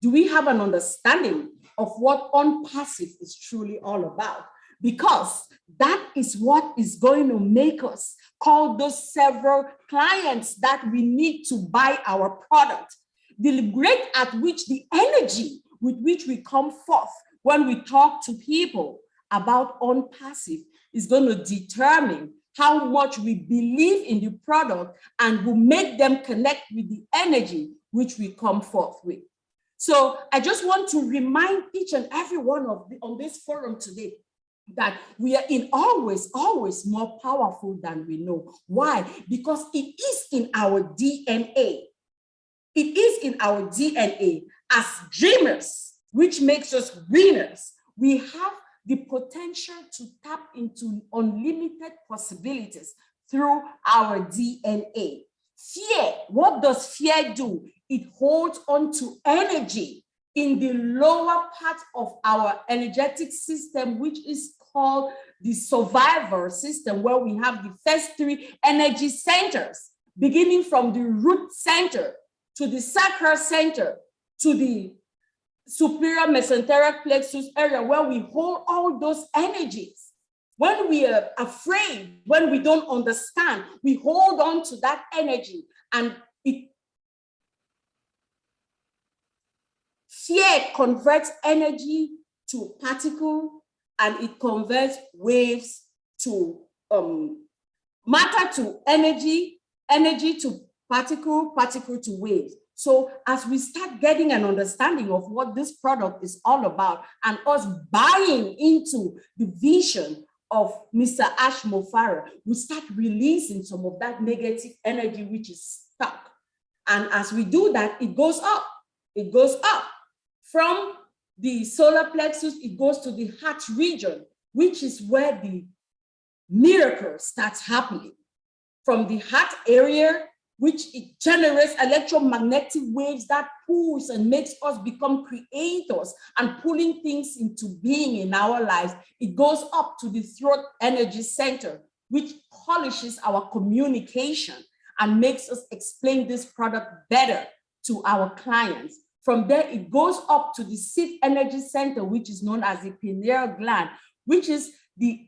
Speaker 6: Do we have an understanding of what OwnPassive is truly all about? Because that is what is going to make us call those several clients that we need to buy our product. The rate at which the energy with which we come forth when we talk to people about OwnPassive is going to determine how much we believe in the product and will make them connect with the energy which we come forth with. So I just want to remind each and every one on this forum today that we are in always more powerful than we know. Why? Because it is in our DNA. It is in our DNA. As dreamers, which makes us winners, we have the potential to tap into unlimited possibilities through our DNA. Fear, what does fear do? It holds on to energy in the lower part of our energetic system, which is called the survivor system, where we have the first three energy centers, beginning from the root center to the sacral center to the superior mesenteric plexus area, where we hold all those energies. When we are afraid, when we don't understand, we hold on to that energy, and fear converts energy to particle, and it converts waves to matter to energy, energy to particle, particle to waves. So as we start getting an understanding of what this product is all about, and us buying into the vision of Mr. Ash Mofara, we start releasing some of that negative energy which is stuck. And as we do that, it goes up. It goes up. From the solar plexus, it goes to the heart region, which is where the miracle starts happening. From the heart area, which it generates electromagnetic waves that pulls and makes us become creators and pulling things into being in our lives. It goes up to the throat energy center, which polishes our communication and makes us explain this product better to our clients. From there, it goes up to the sixth energy center, which is known as the pineal gland, which is the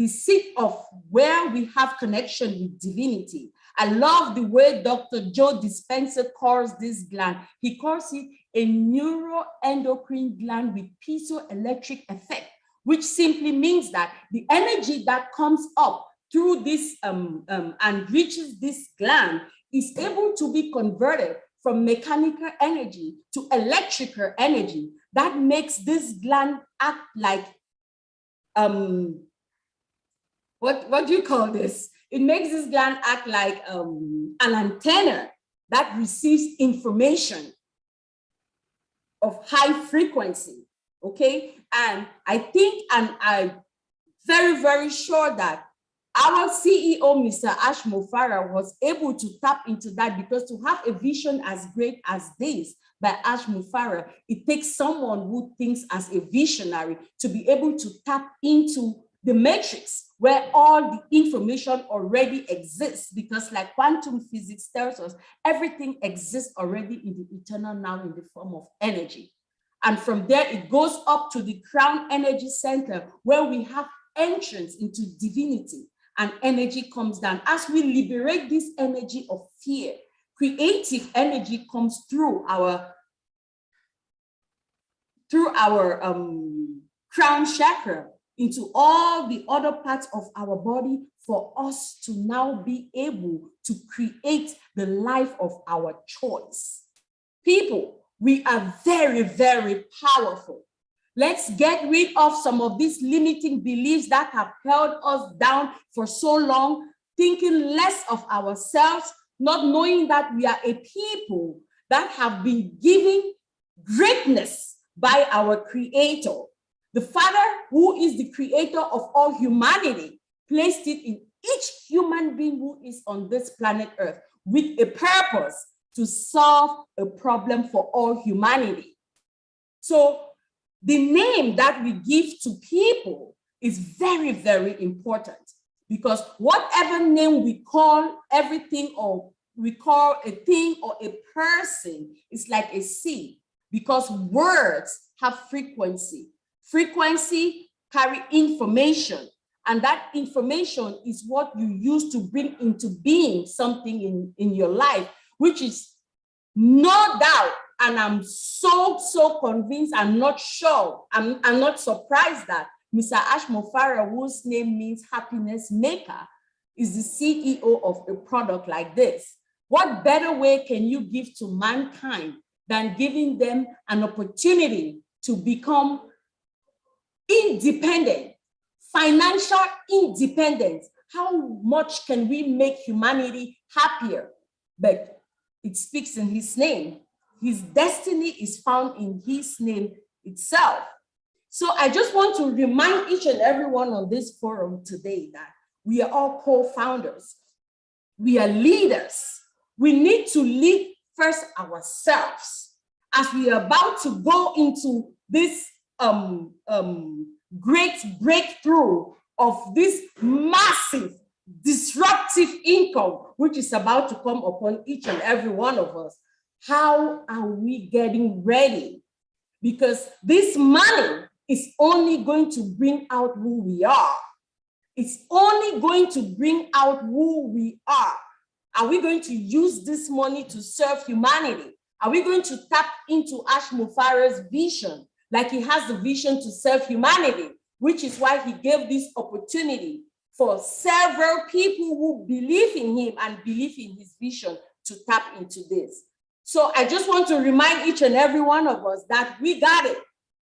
Speaker 6: seat of where we have connection with divinity. I love the way Dr. Joe Dispenza calls this gland. He calls it a neuroendocrine gland with piezoelectric effect, which simply means that the energy that comes up through this and reaches this gland is able to be converted from mechanical energy to electrical energy. That makes this gland act like, what do you call this? It makes this gland act like an antenna that receives information of high frequency, okay? And I think, and I'm very, very sure that our CEO, Mr. Ash Mofara, was able to tap into that, because to have a vision as great as this by Ash Mofara, it takes someone who thinks as a visionary to be able to tap into the matrix where all the information already exists, because like quantum physics tells us, everything exists already in the eternal now in the form of energy. And from there, it goes up to the crown energy center where we have entrance into divinity, and energy comes down. As we liberate this energy of fear, creative energy comes through our crown chakra into all the other parts of our body for us to now be able to create the life of our choice. People, we are very, very powerful. Let's get rid of some of these limiting beliefs that have held us down for so long, thinking less of ourselves, not knowing that we are a people that have been given greatness by our Creator. The Father, who is the creator of all humanity, placed it in each human being who is on this planet Earth with a purpose to solve a problem for all humanity. So the name that we give to people is very, very important, because whatever name we call everything, or we call a thing or a person, is like a seed, because words have frequency. Frequency carry information, and that information is what you use to bring into being something in your life, which is no doubt, and I'm so convinced, I'm not sure, I'm not surprised that Mr. Ashmofara, whose name means happiness maker, is the CEO of a product like this. What better way can you give to mankind than giving them an opportunity to become independent, financial independence? How much can we make humanity happier? But it speaks in his name. His destiny is found in his name itself. So I just want to remind each and everyone on this forum today that we are all co-founders. We are leaders. We need to lead first ourselves. As we are about to go into this great breakthrough of this massive disruptive income, which is about to come upon each and every one of us, how are we getting ready? Because this money is only going to bring out who we are. It's only going to bring out who we are. Are we going to use this money to serve humanity? Are we going to tap into Ashmofara's vision, like he has the vision to serve humanity, which is why he gave this opportunity for several people who believe in him and believe in his vision to tap into this. So I just want to remind each and every one of us that we got it.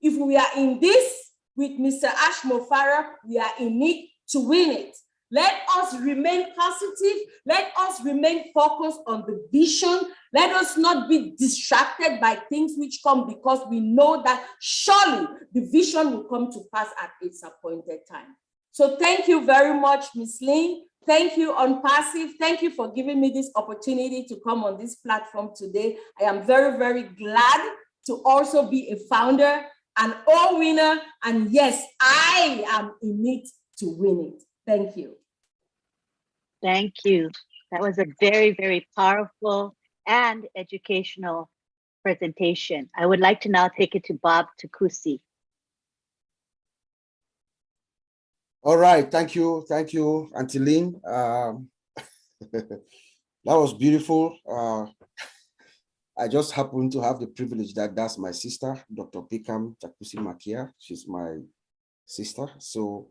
Speaker 6: If we are in this with Mr. Ashmofara, we are in it to win it. Let us remain positive. Let us remain focused on the vision. Let us not be distracted by things which come, because we know that surely the vision will come to pass at its appointed time. So thank you very much, Ms. Lynn. Thank you, Unpassive. Thank you for giving me this opportunity to come on this platform today. I am very, very glad to also be a founder, an all-winner, and yes, I am in it to win it. Thank you.
Speaker 1: Thank you. That was a very, very powerful and educational presentation. I would like to now take it to Bob Takusi.
Speaker 2: All right, thank you, Auntie Lynn. That was beautiful. I just happen to have the privilege that that's my sister, Dr. Pickham Takusi Makia. She's my sister. So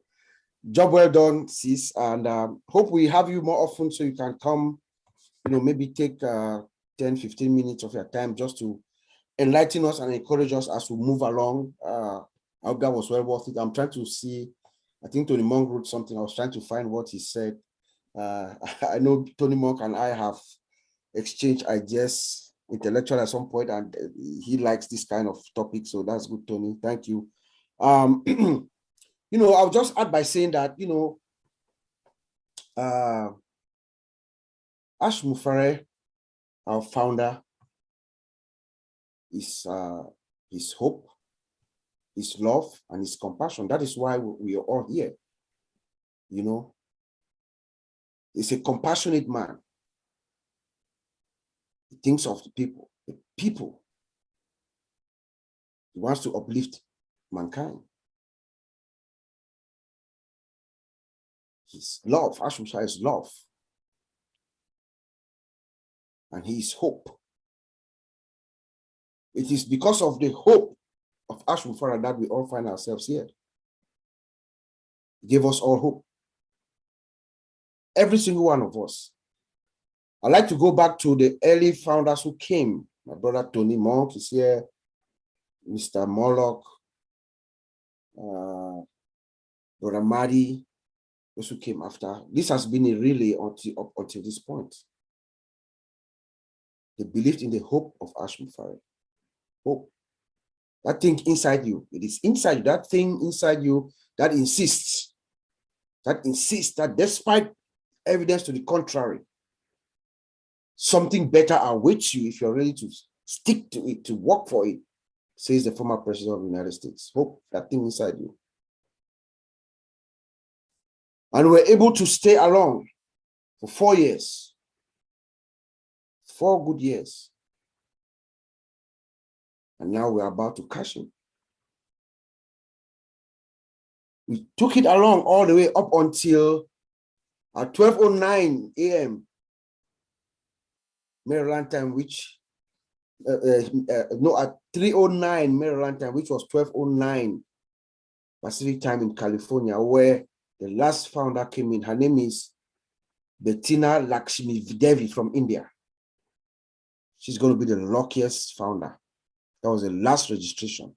Speaker 2: job well done, sis, and hope we have you more often so you can come, maybe take 10-15 minutes of your time just to enlighten us and encourage us as we move along. Our guy was well worth it. I'm trying to see, I think Tony Monk wrote something. I was trying to find what he said. I know Tony Monk and I have exchanged ideas intellectually at some point, and he likes this kind of topic. So that's good, Tony. Thank you. I'll just add by saying that, Ashmofara, our founder, is his hope, his love, and his compassion. That is why we are all here. You know, he's a compassionate man. He thinks of the people. The people. He wants to uplift mankind. His love, Ashram Farah is love. And he is hope. It is because of the hope of Ashram Farah that we all find ourselves here. He gave us all hope. Every single one of us. I like to go back to the early founders who came. My brother Tony Monk is here, Mr. Moloch, Brother Madi, those who came after. This has been a relay until this point. They believed in the hope of Ashram Farah. Hope. That thing inside you, it is inside you, that thing inside you that insists that despite evidence to the contrary, something better awaits you if you're ready to stick to it, to work for it, says the former president of the United States. Hope, that thing inside you. And we're able to stay along for 4 years. 4 good years. And now we're about to cash in. We took it along all the way up until at 12:09 a.m. Maryland time, which no, at 3:09 Maryland time, which was 12:09 Pacific time in California, where the last founder came in. Her name is Bettina Lakshmi Devi from India. She's going to be the luckiest founder. That was the last registration.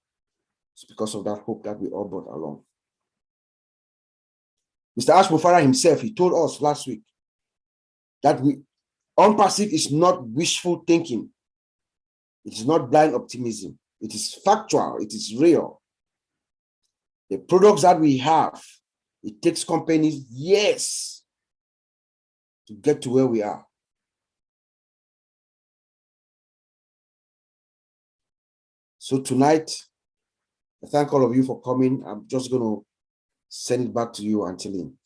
Speaker 2: It's because of that hope that we all brought along. Mr. Ashram Farah himself, he told us last week that OWpassive is not wishful thinking. It is not blind optimism. It is factual. It is real. The products that we have, it takes companies years to get to where we are. So tonight, I thank all of you for coming. I'm just going to send it back to you, Angeline.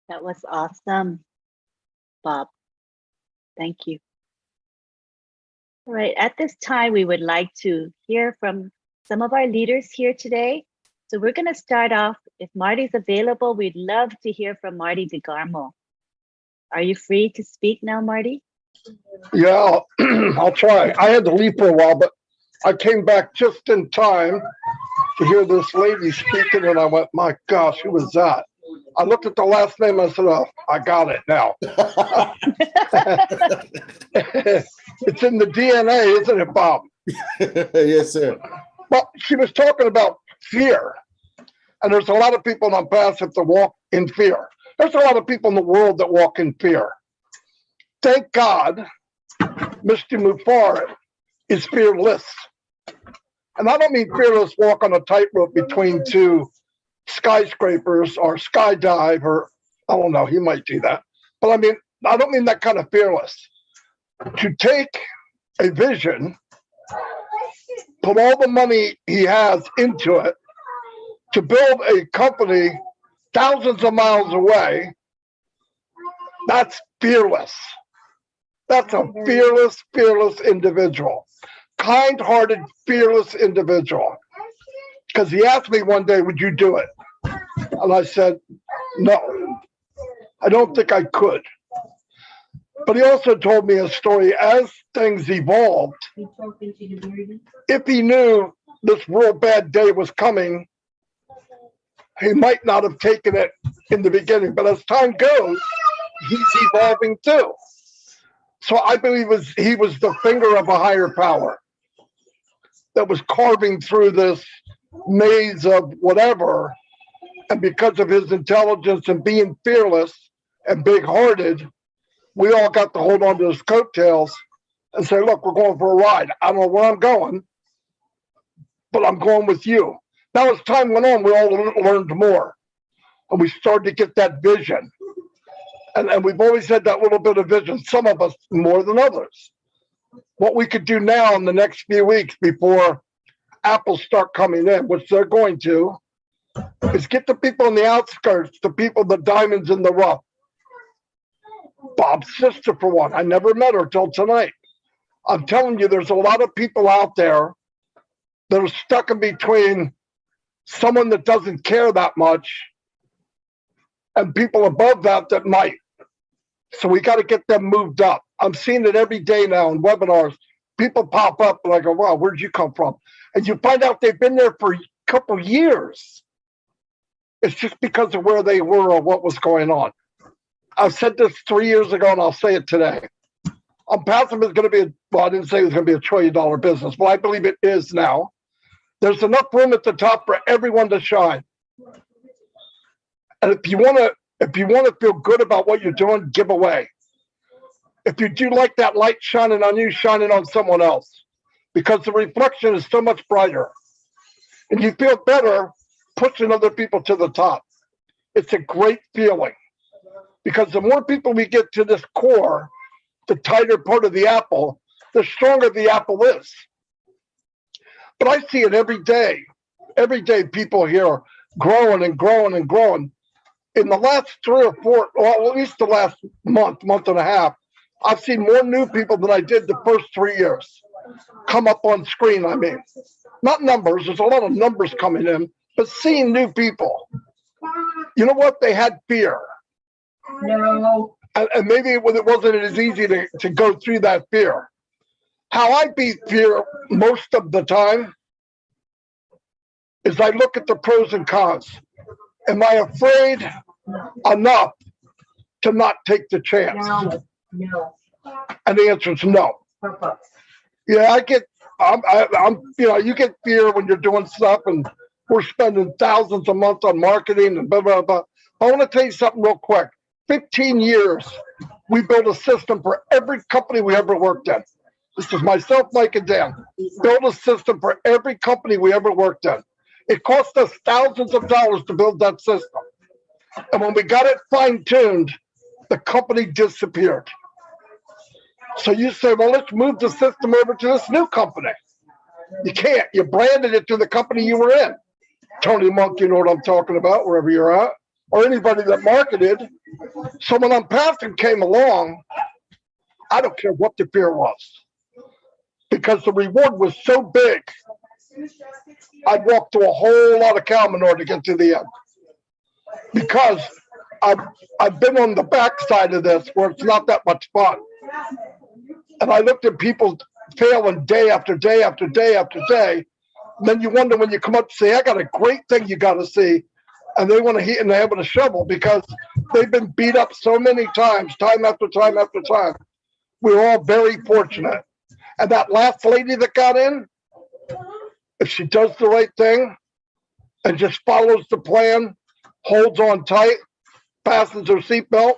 Speaker 1: That was awesome, Bob. Thank you. All right, at this time, we would like to hear from some of our leaders here today. So we're going to start off, if Marty's available, we'd love to hear from Marty DeGarmo. Are you free to speak now, Marty?
Speaker 7: Yeah, I'll try. I had to leave for a while, but I came back just in time to hear this lady speaking, and I went, my gosh, who was that? I looked at the last name, and I said, oh, I got it now. It's in the DNA, isn't it, Bob?
Speaker 2: Yes, sir.
Speaker 7: Well, she was talking about fear, and there's a lot of people on OWpassive that walk in fear. There's a lot of people in the world that walk in fear. Thank God, Mr. Mufareh is fearless. And I don't mean fearless walk on a tightrope between two skyscrapers or skydive, or I don't know, he might do that. But I don't mean that kind of fearless. To take a vision, put all the money he has into it, to build a company thousands of miles away, that's fearless. That's a fearless individual. Kind-hearted, fearless individual. Because he asked me one day, would you do it? And I said, no, I don't think I could. But he also told me a story as things evolved. If he knew this real bad day was coming, he might not have taken it in the beginning. But as time goes, he's evolving too. So I believe he was the finger of a higher power that was carving through this maze of whatever. And because of his intelligence and being fearless and big-hearted, we all got to hold on to his coattails and say, look, we're going for a ride. I don't know where I'm going, but I'm going with you. Now, as time went on, we all learned more. And we started to get that vision. And we've always had that little bit of vision, some of us more than others. What we could do now in the next few weeks before Apple start coming in, which they're going to, is get the people on the outskirts, the people, the diamonds in the rough. Bob's sister, for one, I never met her till tonight. I'm telling you, there's a lot of people out there that are stuck in between someone that doesn't care that much and people above that that might. So we got to get them moved up. I'm seeing it every day now in webinars. People pop up and I go, wow, where'd you come from? And you find out they've been there for a couple of years. It's just because of where they were or what was going on. I've said this 3 years ago and I'll say it today. Passive is going to be, well, I didn't say it was going to be $1 trillion business, but I believe it is now. There's enough room at the top for everyone to shine. And if you want to feel good about what you're doing, give away. If you do like that light shining on you, shining on someone else, because the reflection is so much brighter. And you feel better pushing other people to the top. It's a great feeling. Because the more people we get to this core, the tighter part of the apple, the stronger the apple is. But I see it every day. Every day people here are growing and growing and growing. In the last 3 or 4, well, at least the last month and a half, I've seen more new people than I did the first 3 years come up on screen, I mean. Not numbers, there's a lot of numbers coming in, but seeing new people. You know what? They had fear.
Speaker 6: No.
Speaker 7: And maybe it wasn't as easy to go through that fear. How I beat fear most of the time is I look at the pros and cons. Am I afraid enough to not take the chance?
Speaker 6: No.
Speaker 7: And the answer is no. Yeah, you get fear when you're doing stuff and we're spending thousands a month on marketing and blah, blah, blah. I want to tell you something real quick. 15 years, we built a system for every company we ever worked in. This is myself, Mike, and Dan. Build a system for every company we ever worked in. It cost us thousands of dollars to build that system. And when we got it fine-tuned, the company disappeared. So you say, well, let's move the system over to this new company. You can't. You branded it to the company you were in. Tony Monk, you know what I'm talking about, wherever you're at. Or anybody that marketed. So when Unpassive came along, I don't care what the fear was. Because the reward was so big, I'd walk through a whole lot of cow manure to get to the end. Because I've been on the backside of this where it's not that much fun. And I looked at people failing day after day after day after day. And then you wonder when you come up to say, I got a great thing you got to see. And they want to hit in the head with a shovel because they've been beat up so many times, time after time after time. We were all very fortunate. And that last lady that got in, if she does the right thing and just follows the plan, holds on tight, fastens her seatbelt,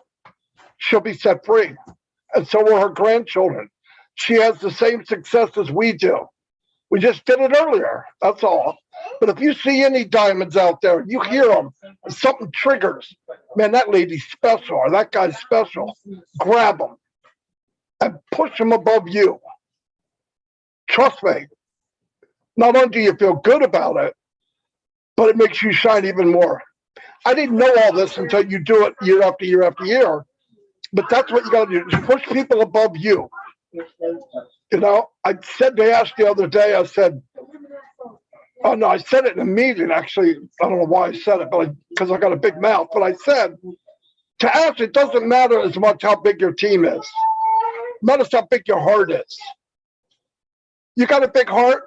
Speaker 7: she'll be set free. And so will her grandchildren. She has the same success as we do. We just did it earlier, that's all. But if you see any diamonds out there, you hear them, and something triggers, man, that lady's special, or that guy's special. Grab them and push them above you. Trust me, not only do you feel good about it, but it makes you shine even more. I didn't know all this until you do it year after year after year, but that's what you got to do, just push people above you. You know, I said to Ash the other day, I said, oh no, I said it in a meeting, actually. I don't know why I said it, but because I got a big mouth. But I said, to Ash, it doesn't matter as much how big your team is. It matters how big your heart is. You got a big heart?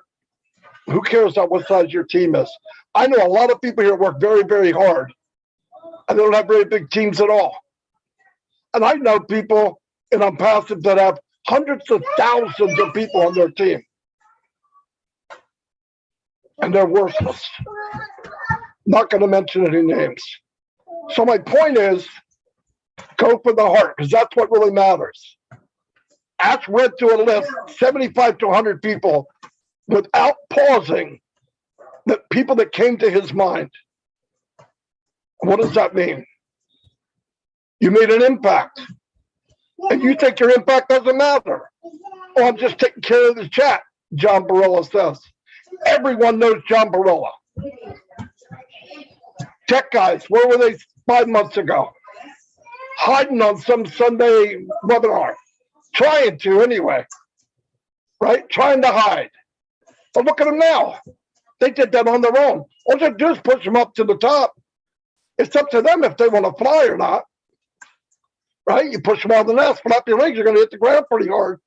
Speaker 7: Who cares what size your team is? I know a lot of people here work very, very hard, and they don't have very big teams at all. And I know people in Unpassive that have hundreds of thousands of people on their team. And they're worthless. Not going to mention any names. So my point is, go for the heart, because that's what really matters. Ash read through a list, 75 to 100 people, without pausing, the people that came to his mind. What does that mean? You made an impact. And you think your impact doesn't matter. Oh, I'm just taking care of the chat, John Barilla says. Everyone knows John Barilla. Tech guys, where were they 5 months ago? Hiding on some Sunday webinar. Trying to anyway. Right? Trying to hide. But look at them now. They did that on their own. All you do is push them up to the top. It's up to them if they want to fly or not. Right? You push them out of the nest, flap your wings, you're going to hit the ground pretty hard.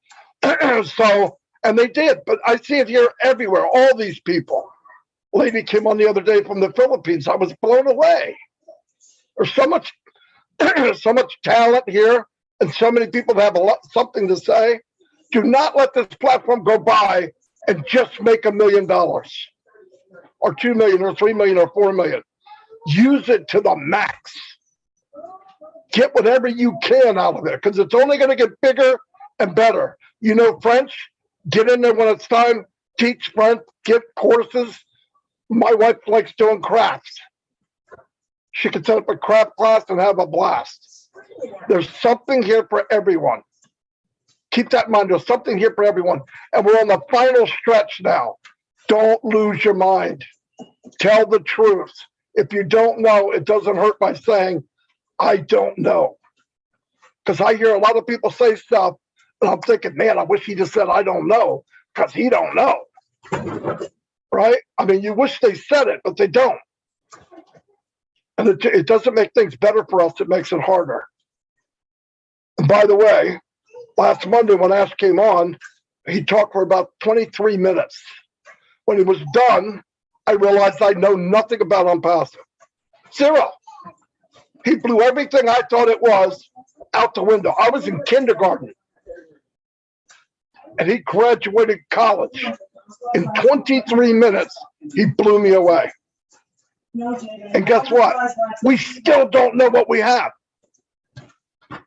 Speaker 7: So, and they did. But I see it here everywhere. All these people. Lady came on the other day from the Philippines. I was blown away. There's so much, so much talent here, and so many people that have something to say. Do not let this platform go by and just make $1 million, or 2 million, or 3 million, or 4 million. Use it to the max. Get whatever you can out of it, because it's only going to get bigger and better. You know French? Get in there when it's time. Teach French. Get courses. My wife likes doing crafts. She can set up a craft class and have a blast. There's something here for everyone. Keep that in mind. There's something here for everyone. And we're on the final stretch now. Don't lose your mind. Tell the truth. If you don't know, it doesn't hurt by saying, I don't know. Because I hear a lot of people say stuff, and I'm thinking, man, I wish he just said, I don't know, because he don't know. Right? I mean, you wish they said it, but they don't. And it doesn't make things better for us. It makes it harder. And by the way, last Monday when Ash came on, he talked for about 23 minutes. When he was done, I realized I know nothing about Unpassive. Zero. He blew everything I thought it was out the window. I was in kindergarten. And he graduated college. In 23 minutes, he blew me away. And guess what? We still don't know what we have. And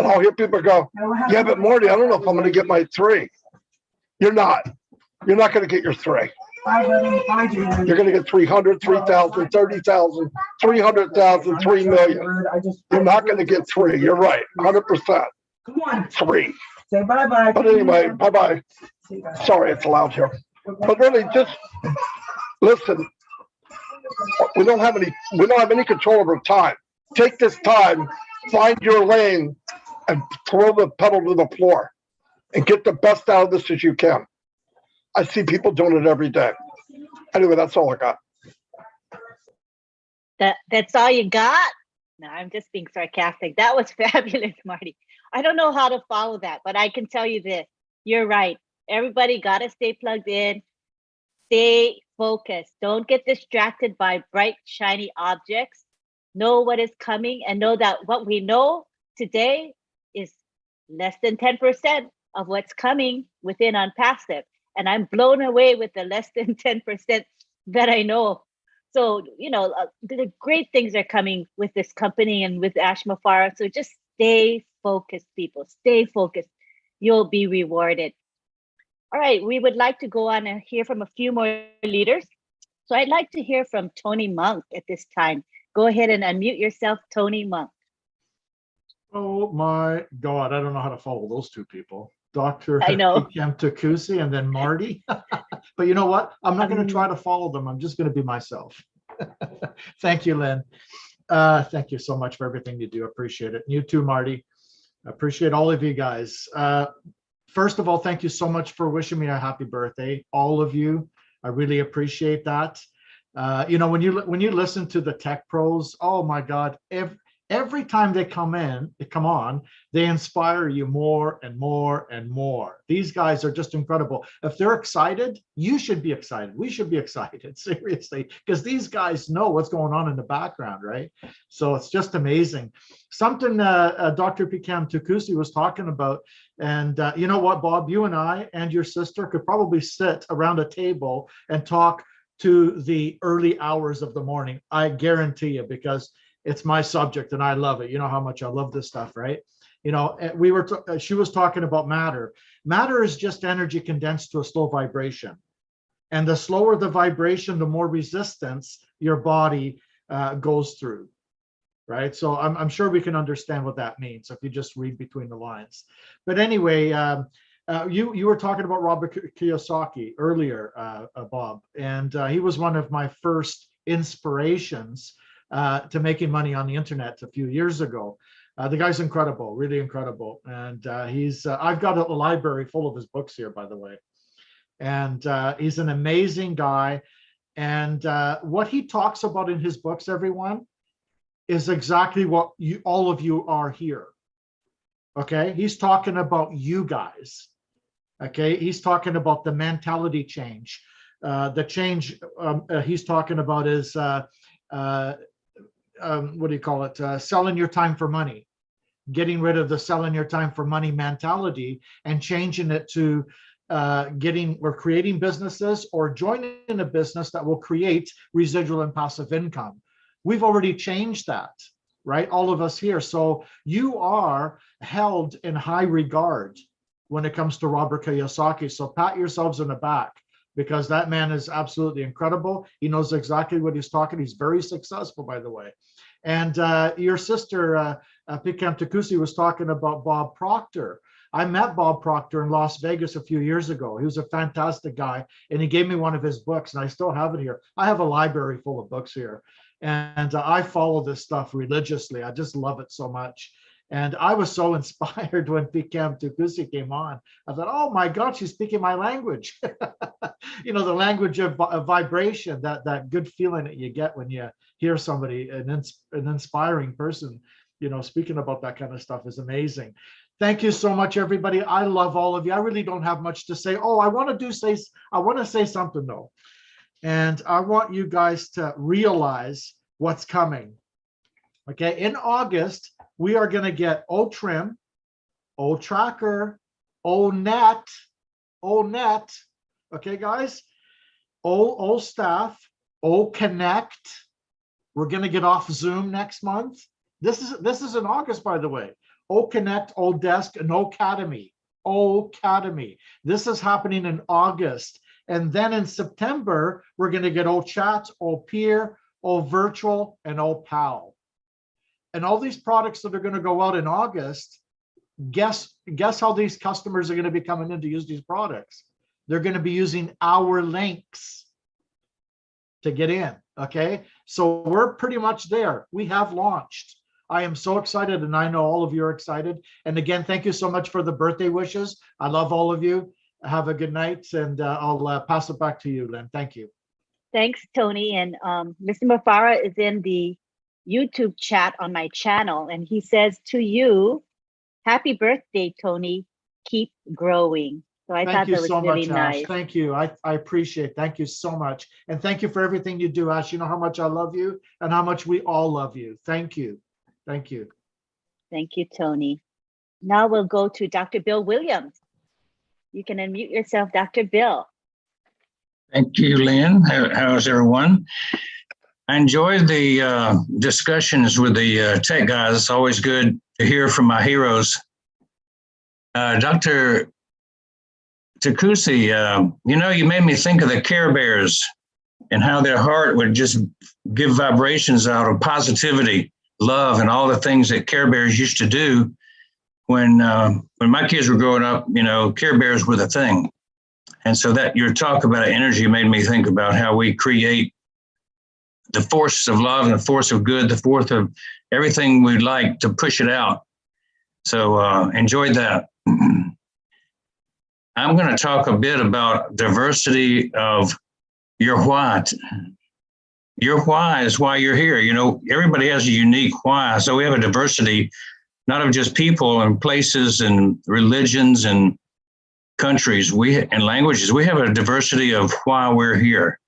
Speaker 7: I'll hear people go, yeah, but Marty, I don't know if I'm going to get my 3. You're not. You're not going to get your 3. You're going to get 300, 3,000, 30,000, 300,000, 3 million. You're not going to get 3. You're right. 100%. 3.
Speaker 8: Say bye-bye.
Speaker 7: But anyway, bye-bye. Sorry, it's loud here. But really, just listen. We don't have any control over time. Take this time, find your lane, and throw the pedal to the floor, and get the best out of this as you can. I see people doing it every day. Anyway, that's all I got.
Speaker 1: That's all you got? No, I'm just being sarcastic. That was fabulous, Marty. I don't know how to follow that, but I can tell you this. You're right. Everybody got to stay plugged in. Stay focused. Don't get distracted by bright, shiny objects. Know what is coming and know that what we know today is less than 10% of what's coming within Unpassive. And I'm blown away with the less than 10% that I know. So, you know, the great things are coming with this company and with Ash Mafara. So just stay focused, people. Stay focused. You'll be rewarded. All right, we would like to go on and hear from a few more leaders. So I'd like to hear from Tony Monk at this time. Go ahead and unmute yourself, Tony Monk.
Speaker 9: Oh my God, I don't know how to follow those two people. Dr.
Speaker 1: I know.
Speaker 9: Takusi and then Marty. But you know what? I'm not going to try to follow them. I'm just going to be myself. Thank you, Lynn. Thank you so much for everything you do. Appreciate it. And you too, Marty. Appreciate all of you guys. First of all, thank you so much for wishing me a happy birthday, all of you. I really appreciate that. You know, when you listen to the tech pros, oh my God, every time they come on, they inspire you more and more and more. These guys are just incredible. If they're excited, you should be excited. We should be excited, seriously, because these guys know what's going on in the background, right? So it's just amazing. Something Dr. Pikam Tukusi was talking about, and you know what, Bob, you and I and your sister could probably sit around a table and talk to the early hours of the morning. I guarantee you, because it's my subject and I love it. You know how much I love this stuff, right? You know, she was talking about matter. Matter is just energy condensed to a slow vibration. And the slower the vibration, the more resistance your body goes through, right? So I'm sure we can understand what that means if you just read between the lines. But anyway, you were talking about Robert Kiyosaki earlier, Bob, and he was one of my first inspirations to making money on the internet a few years ago. The guy's incredible, really incredible. And I've got a library full of his books here, by the way. And he's an amazing guy. And what he talks about in his books, everyone, is exactly what all of you are here. Okay, he's talking about you guys. Okay, he's talking about the mentality change. The change he's talking about is what do you call it? Selling your time for money, getting rid of the selling your time for money mentality and changing it to creating businesses or joining a business that will create residual and passive income. We've already changed that, right? All of us here. So you are held in high regard when it comes to Robert Kiyosaki. So pat yourselves on the back, because that man is absolutely incredible. He knows exactly what he's talking. He's very successful, by the way. And your sister, Pikam Takusi, was talking about Bob Proctor. I met Bob Proctor in Las Vegas a few years ago. He was a fantastic guy, and he gave me one of his books, and I still have it here. I have a library full of books here, and I follow this stuff religiously. I just love it so much. And I was so inspired when Pikam Takusi came on. I thought, oh my God, she's speaking my language. You know, the language of vibration, that good feeling that you get when you hear somebody, an inspiring person, you know, speaking about that kind of stuff is amazing. Thank you so much, everybody. I love all of you. I really don't have much to say. Oh, I want to say something though. And I want you guys to realize what's coming. Okay, in August, we are going to get OTrim, OTracker, ONet, okay, guys, OStaff, OConnect. We're going to get off Zoom next month. This is in August, by the way. OConnect, ODesk, and Ocademy. This is happening in August. And then in September, we're going to get OChat, OPeer, OVirtual, and OPal. And all these products that are going to go out in August, guess how these customers are going to be coming in to use these products? They're going to be using our links to get in, okay? So we're pretty much there. We have launched. I am so excited, and I know all of you are excited. And again, thank you so much for the birthday wishes. I love all of you. Have a good night, and I'll pass it back to you, Lynn. Thank you.
Speaker 1: Thanks, Tony. And Mr. Mufara is in the YouTube chat on my channel, and he says to you, happy birthday, Tony. Keep growing. So I thought that was really nice.
Speaker 9: Ash. Thank you. I appreciate it. Thank you so much. And thank you for everything you do, Ash. You know how much I love you and how much we all love you. Thank you. Thank you.
Speaker 1: Thank you, Tony. Now we'll go to Dr. Bill Williams. You can unmute yourself, Dr. Bill.
Speaker 8: Thank you, Lynn. How's everyone? I enjoyed the discussions with the tech guys. It's always good to hear from my heroes. Dr. Takusi, you know, you made me think of the Care Bears and how their heart would just give vibrations out of positivity, love, and all the things that Care Bears used to do. When my kids were growing up, you know, Care Bears were the thing. And so that your talk about energy made me think about how we create the force of love and the force of good, the force of everything we'd like to push it out. So enjoyed that. I'm going to talk a bit about diversity of your why. Your why is why you're here. You know, everybody has a unique why. So we have a diversity, not of just people and places and religions and countries and languages. We have a diversity of why we're here.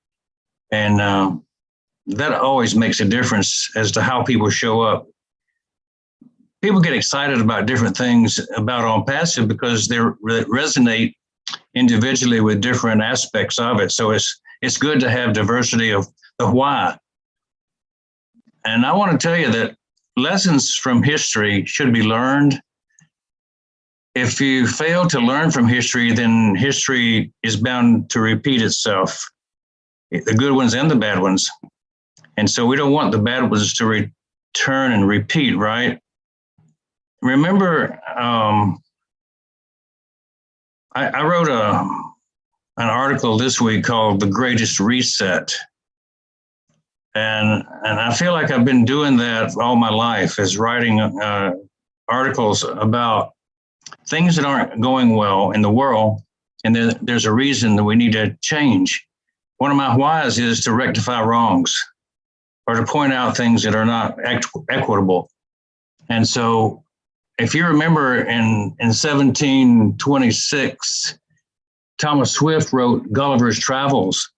Speaker 8: And that always makes a difference as to how people show up. People get excited about different things about On Passive because they resonate individually with different aspects of it. So it's good to have diversity of the why. And I want to tell you that lessons from history should be learned. If you fail to learn from history, then history is bound to repeat itself, the good ones and the bad ones. And so we don't want the bad ones to return and repeat, right? Remember, I wrote an article this week called The Greatest Reset. And I feel like I've been doing that all my life, is writing articles about things that aren't going well in the world. And there's a reason that we need to change. One of my whys is to rectify wrongs, or to point out things that are not equitable. And so if you remember in 1726, Thomas Swift wrote Gulliver's Travels,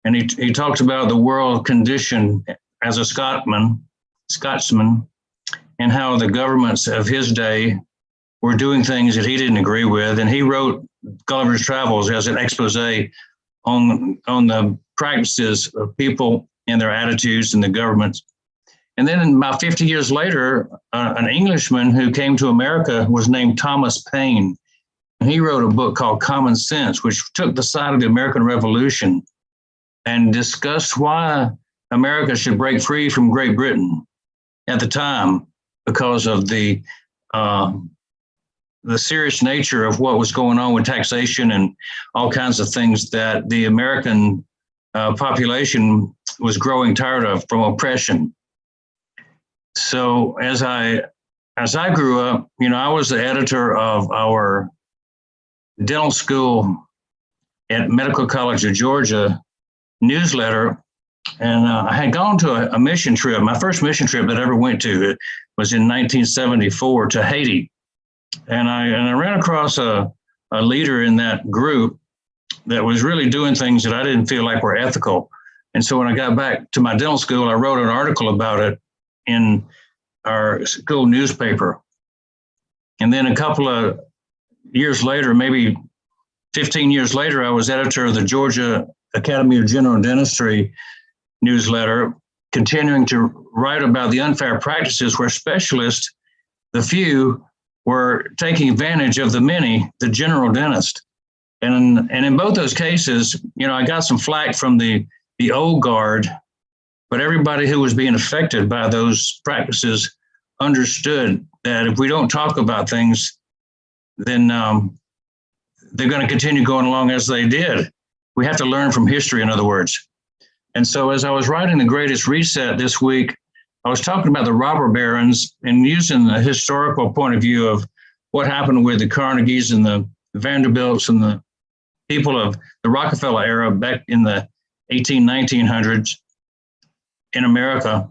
Speaker 8: and he talked about the world condition as a Scotsman, and how the governments of his day were doing things that he didn't agree with. And he wrote Gulliver's Travels as an expose on the practices of people and their attitudes and the governments. And then about 50 years later, an Englishman who came to America was named Thomas Paine. And he wrote a book called Common Sense, which took the side of the American Revolution and discussed why America should break free from Great Britain at the time, because of the serious nature of what was going on with taxation and all kinds of things that the American population was growing tired of from oppression. So as I grew up, I was the editor of our dental school at Medical College of Georgia newsletter. And I had gone to a mission trip. My first mission trip that I ever went to was in 1974 to Haiti. And I ran across a leader in that group that was really doing things that I didn't feel like were ethical. And so when I got back to my dental school, I wrote an article about it in our school newspaper. And then a couple of years later, maybe 15 years later, I was editor of the Georgia Academy of General Dentistry newsletter, continuing to write about the unfair practices where specialists, the few, were taking advantage of the many, the general dentist. And in both those cases, I got some flack from the old guard, but everybody who was being affected by those practices understood that if we don't talk about things, then they're going to continue going along as they did. We have to learn from history, in other words. And so as I was writing The Greatest Reset this week, I was talking about the robber barons and using the historical point of view of what happened with the Carnegies and the Vanderbilts and the people of the Rockefeller era back in the 1900s in America.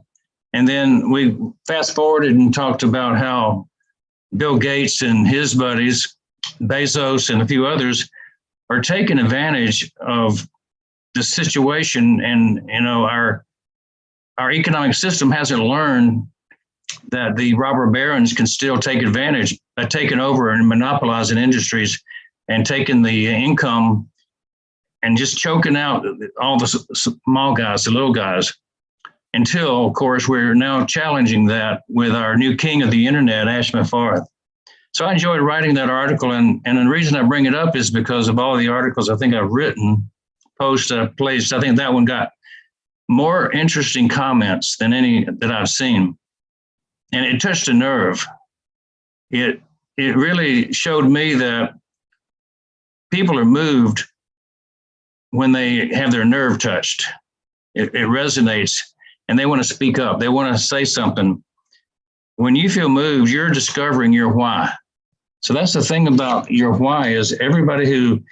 Speaker 8: And then we fast forwarded and talked about how Bill Gates and his buddies, Bezos and a few others, are taking advantage of the situation. And, our economic system hasn't learned that the robber barons can still take advantage by taking over and monopolizing industries and taking the income and just choking out all the small guys, the little guys, until, of course, we're now challenging that with our new king of the internet, Ashman Farth. So I enjoyed writing that article. And the reason I bring it up is because of all the articles I think I've written, posts I've placed. I think that one got more interesting comments than any that I've seen. And it touched a nerve. It really showed me that people are moved when they have their nerve touched. It resonates and they want to speak up. They want to say something. When you feel moved, you're discovering your why. So that's the thing about your why, is everybody who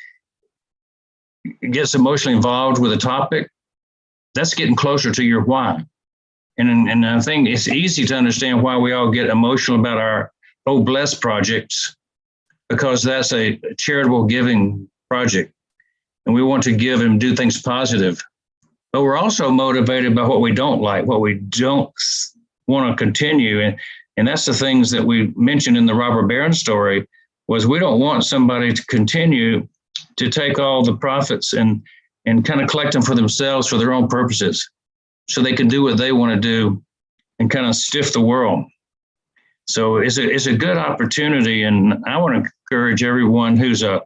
Speaker 8: gets emotionally involved with a topic, that's getting closer to your why. And I think it's easy to understand why we all get emotional about our Oh Bless projects, because that's a charitable giving project. And we want to give and do things positive. But we're also motivated by what we don't like, what we don't want to continue. And that's the things that we mentioned in the robber baron story, was we don't want somebody to continue to take all the profits and kind of collect them for themselves for their own purposes, so they can do what they want to do and kind of stiff the world. So it's a good opportunity. And I want to encourage everyone who's a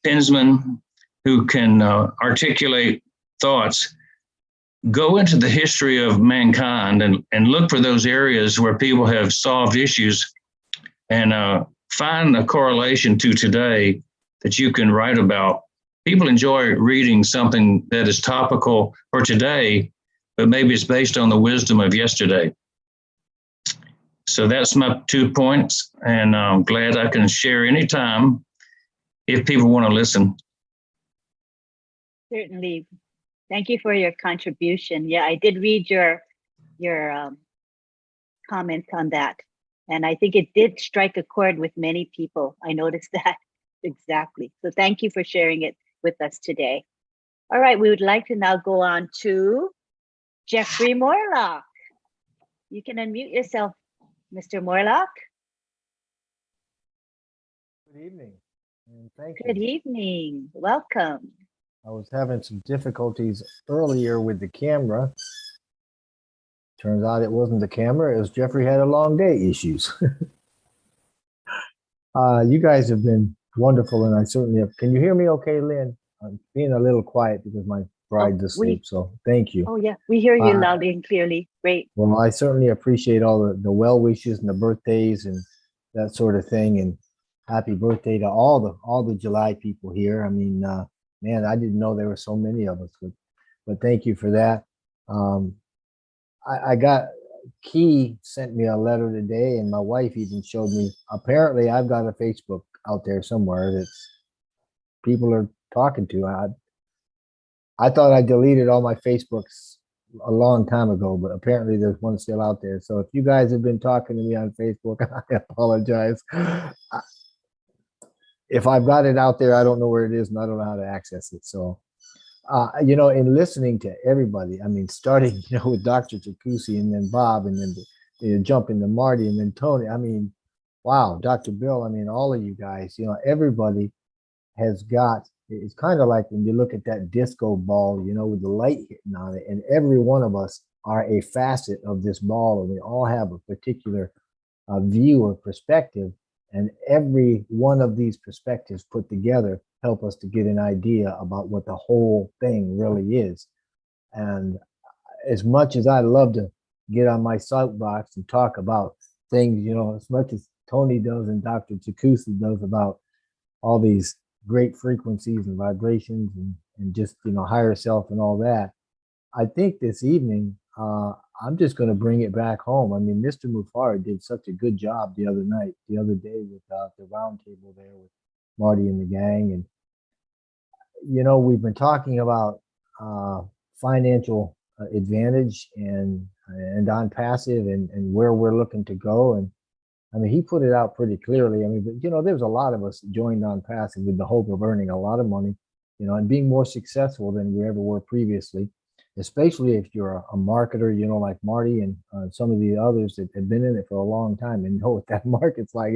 Speaker 8: pensman, who can articulate thoughts, go into the history of mankind and look for those areas where people have solved issues, and find a correlation to today that you can write about. People enjoy reading something that is topical for today, but maybe it's based on the wisdom of yesterday. So that's my 2 points, and I'm glad I can share anytime if people want to listen.
Speaker 1: Certainly. Thank you for your contribution. Yeah, I did read your comment on that. And I think it did strike a chord with many people. I noticed that exactly. So thank you for sharing it with us today. All right, we would like to now go on to Jeffrey Morlock. You can unmute yourself, Mr. Morlock.
Speaker 10: Good evening, and thank
Speaker 1: Good
Speaker 10: you.
Speaker 1: evening. Welcome.
Speaker 10: I was having some difficulties earlier with the camera. Turns out it wasn't the camera, it was Jeffrey had a long day issues. You guys have been wonderful, and I certainly have. Can you hear me okay, Lynn? I'm being a little quiet because my bride's asleep, so thank you.
Speaker 1: Oh yeah, we hear you loudly and clearly. Great.
Speaker 10: Well, I certainly appreciate all the well wishes and the birthdays and that sort of thing. And happy birthday to all the July people here. I mean, man, I didn't know there were so many of us, but thank you for that. I got Key sent me a letter today, and my wife even showed me. Apparently, I've got a Facebook out there somewhere that people are talking to. I thought I deleted all my Facebooks a long time ago, but apparently there's one still out there. So if you guys have been talking to me on Facebook, I apologize. If I've got it out there, I don't know where it is, and I don't know how to access it. So, you know, in listening to everybody, I mean, starting, you know, with Dr. Takusi and then Bob, and then jumping to Marty and then Tony. I mean, wow, Dr. Bill, I mean, all of you guys, you know, everybody has got, it's kind of like when you look at that disco ball, you know, with the light hitting on it, and every one of us are a facet of this ball, and we all have a particular view or perspective, and every one of these perspectives put together help us to get an idea about what the whole thing really is. And as much as I love to get on my soapbox and talk about things, you know, as much as Tony does and Dr. Takusi does about all these great frequencies and vibrations and just, you know, higher self and all that, I think this evening, I'm just going to bring it back home. I mean, Mr. Mufara did such a good job the other day with the round table there with Marty and the gang. And, you know, we've been talking about financial advantage and on passive and where we're looking to go. And I mean, he put it out pretty clearly. I mean, you know, there's a lot of us that joined on passive with the hope of earning a lot of money, you know, and being more successful than we ever were previously, especially if you're a marketer, you know, like Marty and some of the others that have been in it for a long time and know what that market's like.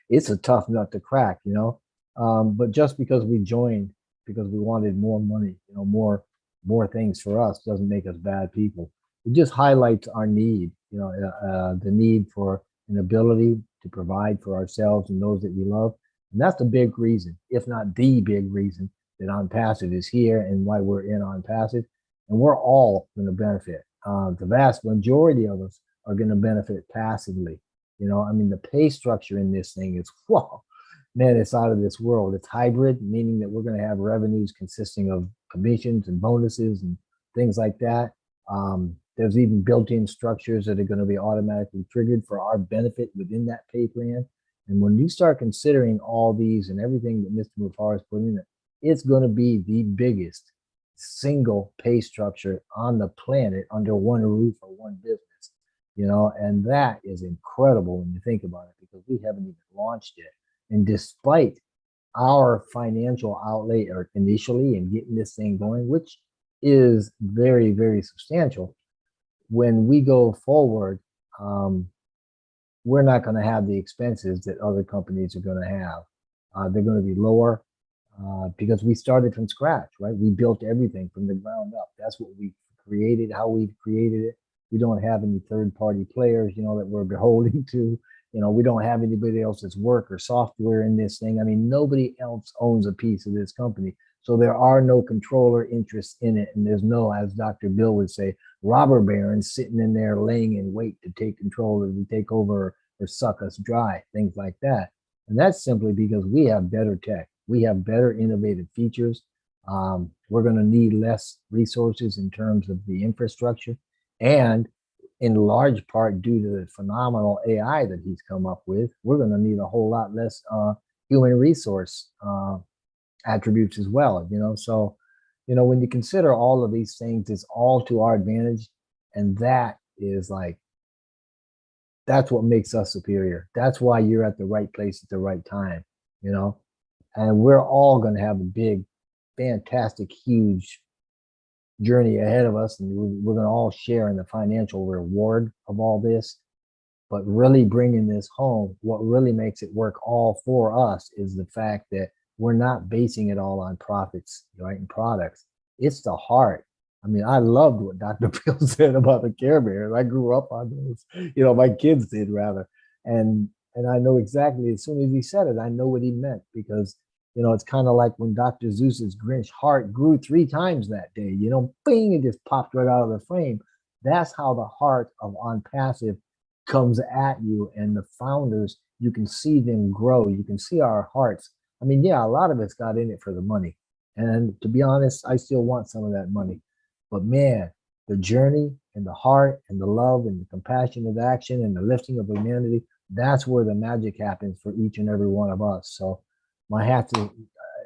Speaker 10: It's a tough nut to crack, you know. But just because we joined because we wanted more money, you know, more things for us doesn't make us bad people. It just highlights our need, you know, the need for an ability to provide for ourselves and those that we love. And that's the big reason, if not the big reason, that On Passive is here and why we're in On Passive. And we're all going to benefit. The vast majority of us are going to benefit passively. You know, I mean, the pay structure in this thing is, whoa, man, it's out of this world. It's hybrid, meaning that we're going to have revenues consisting of commissions and bonuses and things like that. There's even built-in structures that are going to be automatically triggered for our benefit within that pay plan. And when you start considering all these and everything that Mr. Mufar has put in it, it's going to be the biggest single pay structure on the planet under one roof or one business, you know, and that is incredible when you think about it, because we haven't even launched it. And despite our financial outlay or initially in getting this thing going, which is very, very substantial, when we go forward, we're not going to have the expenses that other companies are going to have. They're going to be lower because we started from scratch, right? We built everything from the ground up. That's what we created, how we've created it. We don't have any third-party players, you know, that we're beholden to. You know, we don't have anybody else's work or software in this thing. I mean, nobody else owns a piece of this company. So there are no controller interests in it. And there's no, as Dr. Bill would say, robber barons sitting in there laying in wait to take control or to take over or suck us dry, things like that. And that's simply because we have better tech. We have better innovative features. We're going to need less resources in terms of the infrastructure, and in large part due to the phenomenal AI that he's come up with, we're going to need a whole lot less human resource attributes as well. So when you consider all of these things, it's all to our advantage, and that is like, that's what makes us superior. That's why you're at the right place at the right time, and we're all going to have a big, fantastic, huge journey ahead of us, and we're going to all share in the financial reward of all this. But really bringing this home, what really makes it work all for us is the fact that we're not basing it all on profits, right, and products. It's the heart. I mean, I loved what Dr. Bill said about the Care Bears. I grew up on those. My kids did rather, and I know exactly, as soon as he said it, I know what he meant, because it's kind of like when Dr. Zeus's Grinch heart grew 3 times that day. Bing, it just popped right out of the frame. That's how the heart of On Passive comes at you, and the founders, you can see them grow. You can see our hearts. I mean, yeah, a lot of us got in it for the money, and to be honest, I still want some of that money. But man, the journey and the heart and the love and the compassionate action and the lifting of humanity, that's where the magic happens for each and every one of us. So my hat to,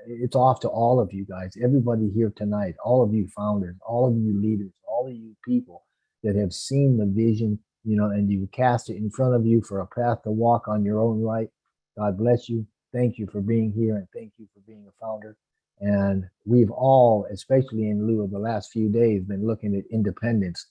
Speaker 10: it's off to all of you guys, everybody here tonight, all of you founders, all of you leaders, all of you people that have seen the vision, and you cast it in front of you for a path to walk on your own right. God bless you. Thank you for being here, and thank you for being a founder. And we've all, especially in lieu of the last few days, been looking at independence,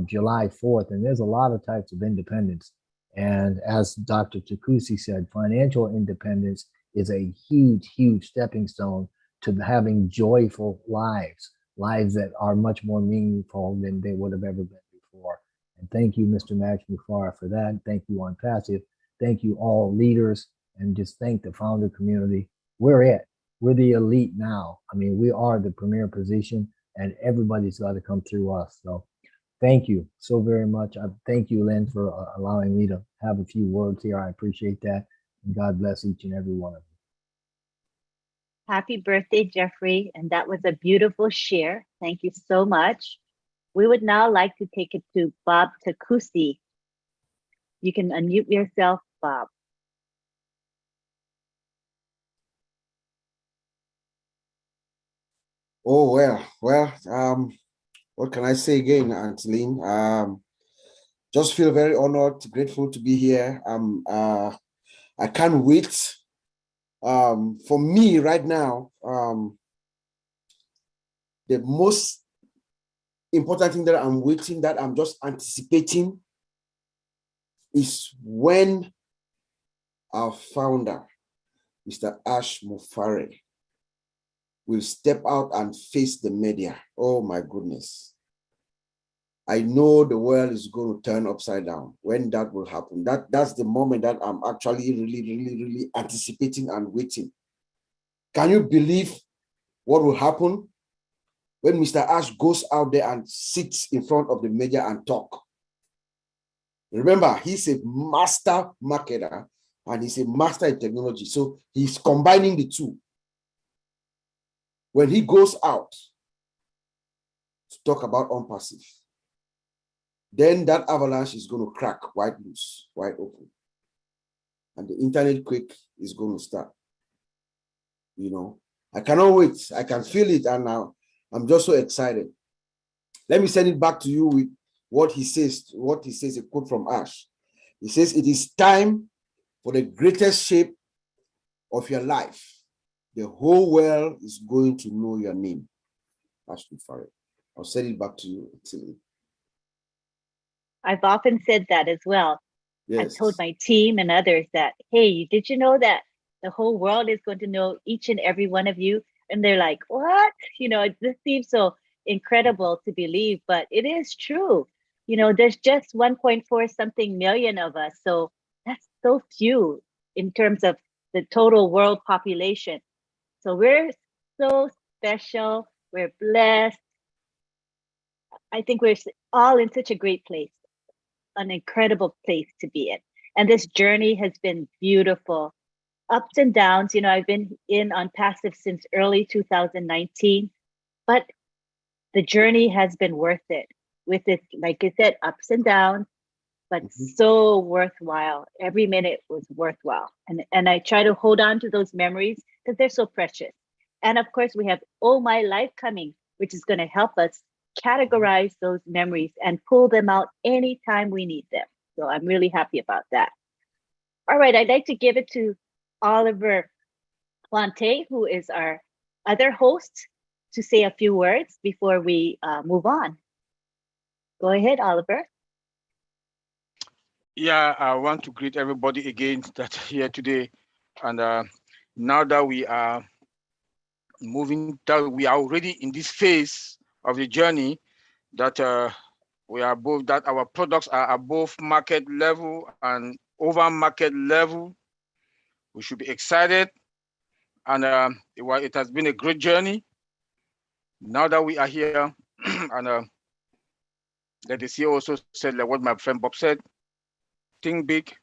Speaker 10: July 4th, and there's a lot of types of independence. And as Dr. Takusi said, financial independence is a huge, huge stepping stone to having joyful lives that are much more meaningful than they would have ever been before. And thank you, Mr. Max Mufara, for that. Thank you, On Passive. Thank you, all leaders, and just thank the founder community. We're it. We're the elite now. I mean, we are the premier position, and everybody's got to come through us. So thank you so very much. Thank you, Lynn, for allowing me to have a few words here. I appreciate that. And God bless each and every one of you.
Speaker 1: Happy birthday, Jeffrey. And that was a beautiful share. Thank you so much. We would now like to take it to Bob Takusi. You can unmute yourself, Bob.
Speaker 2: Oh, well, what can I say again, Anteline? Just feel very honored, grateful to be here. I can't wait. For me right now, the most important thing that I'm waiting, that I'm just anticipating, is when our founder, Mr. Ash Mufare, will step out and face the media. Oh my goodness. I know the world is going to turn upside down when that will happen. That's the moment that I'm actually really anticipating and waiting. Can you believe what will happen when Mr. Ash goes out there and sits in front of the media and talk? Remember, he's a master marketer and he's a master in technology. So he's combining the two. When he goes out to talk about OnPassive, then that avalanche is going to crack wide loose, wide open. And the internet quake is going to start. I cannot wait. I can feel it. And now I'm just so excited. Let me send it back to you with what he says, a quote from Ash. He says, "It is time for the greatest shape of your life. The whole world is going to know your name." Ash Mufare. I'll send it back to you, Tilly.
Speaker 1: I've often said that as well.
Speaker 2: Yes.
Speaker 1: I told my team and others that, hey, did you know that the whole world is going to know each and every one of you? And they're like, what? This seems so incredible to believe, but it is true. There's just 1.4 something million of us. So that's so few in terms of the total world population. So we're so special. We're blessed. I think we're all in such a great place, an incredible place to be in. And this journey has been beautiful. ups and downs. You know, I've been in on passive since early 2019, but the journey has been worth it. With it, like I said, ups and downs, but so worthwhile. Every minute was worthwhile. And I try to hold on to those memories because they're so precious. And of course, we have Oh My Life coming, which is going to help us categorize those memories and pull them out anytime we need them. So I'm really happy about that. All right, I'd like to give it to Oliver Plante, who is our other host, to say a few words before we move on. Go ahead, Oliver.
Speaker 3: Yeah, I want to greet everybody again that's here today. And now that we are moving, that we are already in this phase of the journey, that we are above, that our products are above market level and over market level. We should be excited. And it has been a great journey. Now that we are here, and like the CEO also said, like what my friend Bob said, think big.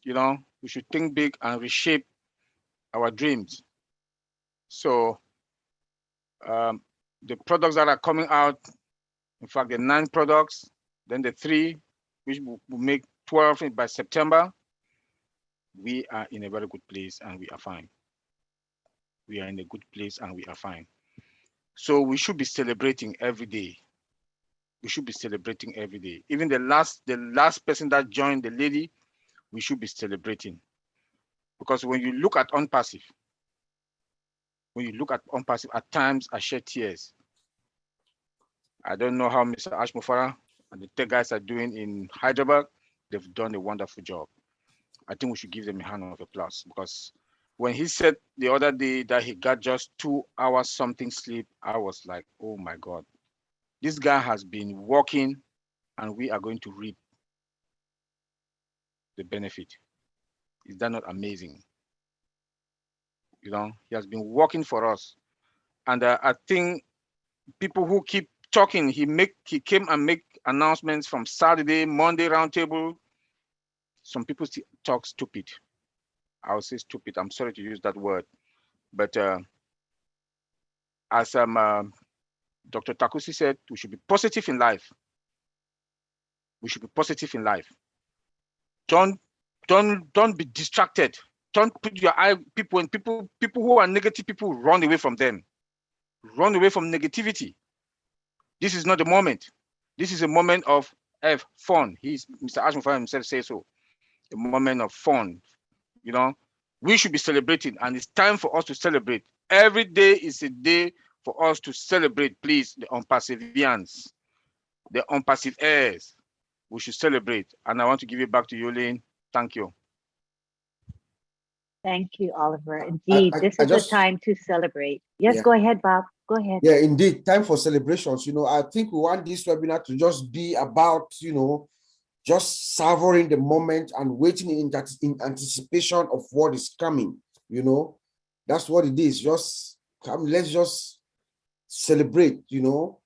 Speaker 3: You know, we should think big and reshape our dreams. So the products that are coming out, in fact, the 9 products, then the 3, which will make 12 by September, we are in a very good place and we are fine. We are in a good place and we are fine. So we should be celebrating every day. We should be celebrating every day. Even the last person that joined, the lady, we should be celebrating. Because when you look at unpassive, at times I shed tears. I don't know how Mr. Ash Mufara and the tech guys are doing in Hyderabad. They've done a wonderful job. I think we should give them a hand of applause, because when he said the other day that he got just 2 hours something sleep, I was like, oh my God, this guy has been working and we are going to reap the benefit. Is that not amazing? You know, he has been working for us. And I think people who keep talking, he came and make announcements from Saturday, Monday roundtable. Some people still talk stupid. I would say stupid. I'm sorry to use that word. But as Dr. Takusi said, we should be positive in life. We should be positive in life. Don't be distracted. Don't put your eye people who are negative people, run away from them. Run away from negativity. This is not the moment. This is a moment of fun. Mr. Ashmufan himself says so. A moment of fun. You know, we should be celebrating, and it's time for us to celebrate. Every day is a day for us to celebrate, please, the unperseverance, the unpassive heirs. We should celebrate. And I want to give it back to you, Lynn. Thank you.
Speaker 1: Thank you, Oliver. Indeed, this is the time to celebrate. Yes, go ahead, Bob. Go ahead.
Speaker 2: Yeah, indeed, time for celebrations. You know, I think we want this webinar to just be about, you know, just savoring the moment and waiting in anticipation of what is coming. You know, that's what it is. Just come, let's just celebrate, you know,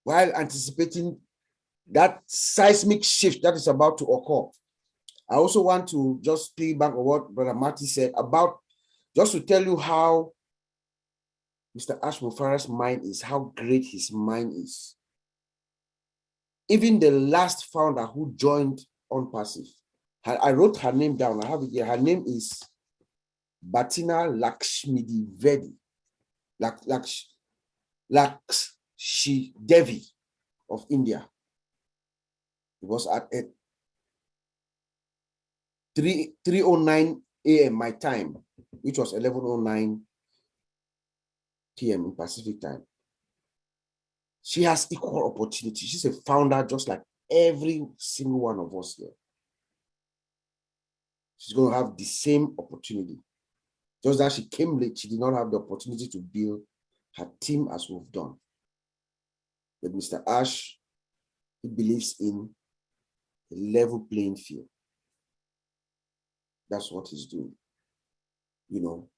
Speaker 2: while anticipating that seismic shift that is about to occur. I also want to just piggyback on what Brother Marty said about, just to tell you how Mr. Ash Mufara's mind is, how great his mind is. Even the last founder who joined OnPassive, I wrote her name down. I have it here. Her name is Batina Lakshmidi Vedi, Lakshi Devi of India. It was at 3:09 a.m. my time, which was 11:09 p.m. in Pacific time. She has equal opportunity. She's a founder just like every single one of us here. She's going to have the same opportunity. Just that she came late, she did not have the opportunity to build her team as we've done. But Mr. Ash, he believes in a level playing field. That's what he's doing. You know,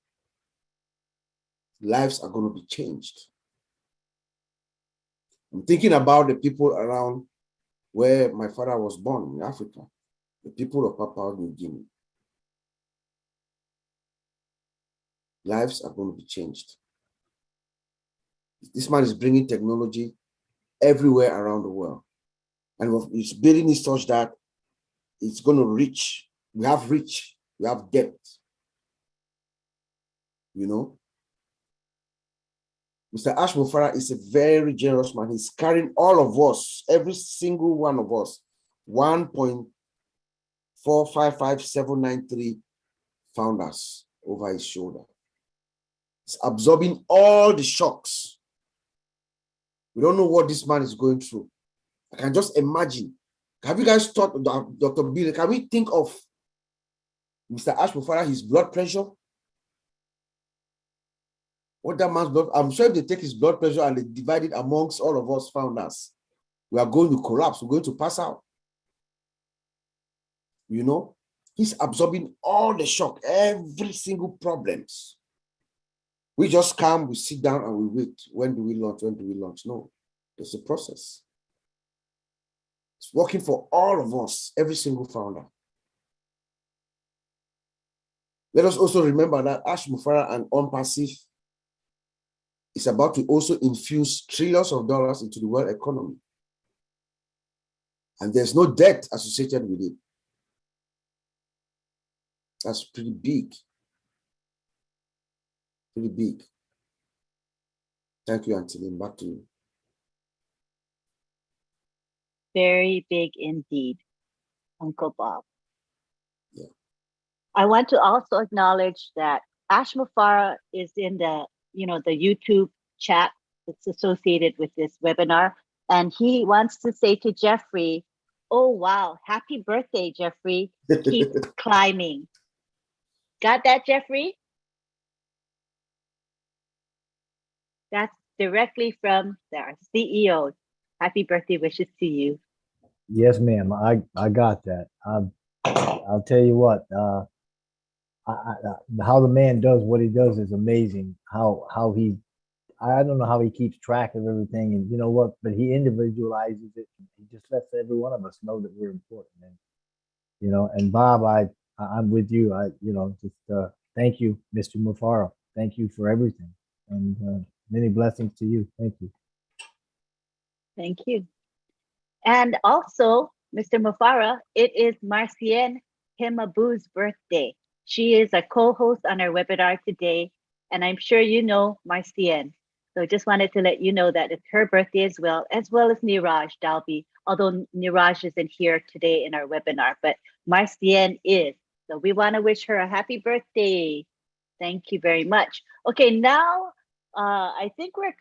Speaker 2: lives are going to be changed. I'm thinking about the people around where my father was born in Africa. the people of Papua New Guinea. Lives are going to be changed. This man is bringing technology everywhere around the world. And it's building it such that it's going to reach. We have reach, we have depth. You know? Mr. Ash Mufara is a very generous man. He's carrying all of us, every single one of us, 1.455793 founders over his shoulder. It's absorbing all the shocks. We don't know what this man is going through. I can just imagine. Have you guys thought, Dr. Bill, can we think of Mr. Ash Mufara, his blood pressure? What that man's blood, I'm sure if they take his blood pressure and they divide it amongst all of us founders, we are going to collapse. We're going to pass out. You know, he's absorbing all the shock, every single problems. We just come, we sit down and we wait. When do we launch? When do we launch? No, there's a process. It's working for all of us, every single founder. Let us also remember that Ash Mufara and OnPassive is about to also infuse trillions of dollars into the world economy. And there's no debt associated with it. That's pretty big. Pretty big. Thank you, Antilin. Back to you.
Speaker 1: Very big indeed, Uncle Bob.
Speaker 2: Yeah.
Speaker 1: I want to also acknowledge that Ash Mufara is in the, the YouTube chat that's associated with this webinar. And he wants to say to Jeffrey, oh, wow, happy birthday, Jeffrey. Keep climbing. Got that, Jeffrey? That's directly from our CEO. Happy birthday wishes to you.
Speaker 10: Yes, ma'am. I got that. I'll tell you what. How the man does what he does is amazing. How he, I don't know how he keeps track of everything, and you know what? But he individualizes it. He just lets every one of us know that we're important. And and Bob, I'm with you. Thank you, Mr. Mufara. Thank you for everything, and many blessings to you. Thank you.
Speaker 1: Thank you. And also, Mr. Mufara, it is Marcienne Himabu's birthday. She is a co-host on our webinar today, and I'm sure you know Marcienne. So just wanted to let you know that it's her birthday as well as Niraj Dalby, although Niraj isn't here today in our webinar, but Marcienne is. So we want to wish her a happy birthday. Thank you very much. Okay, now I think we're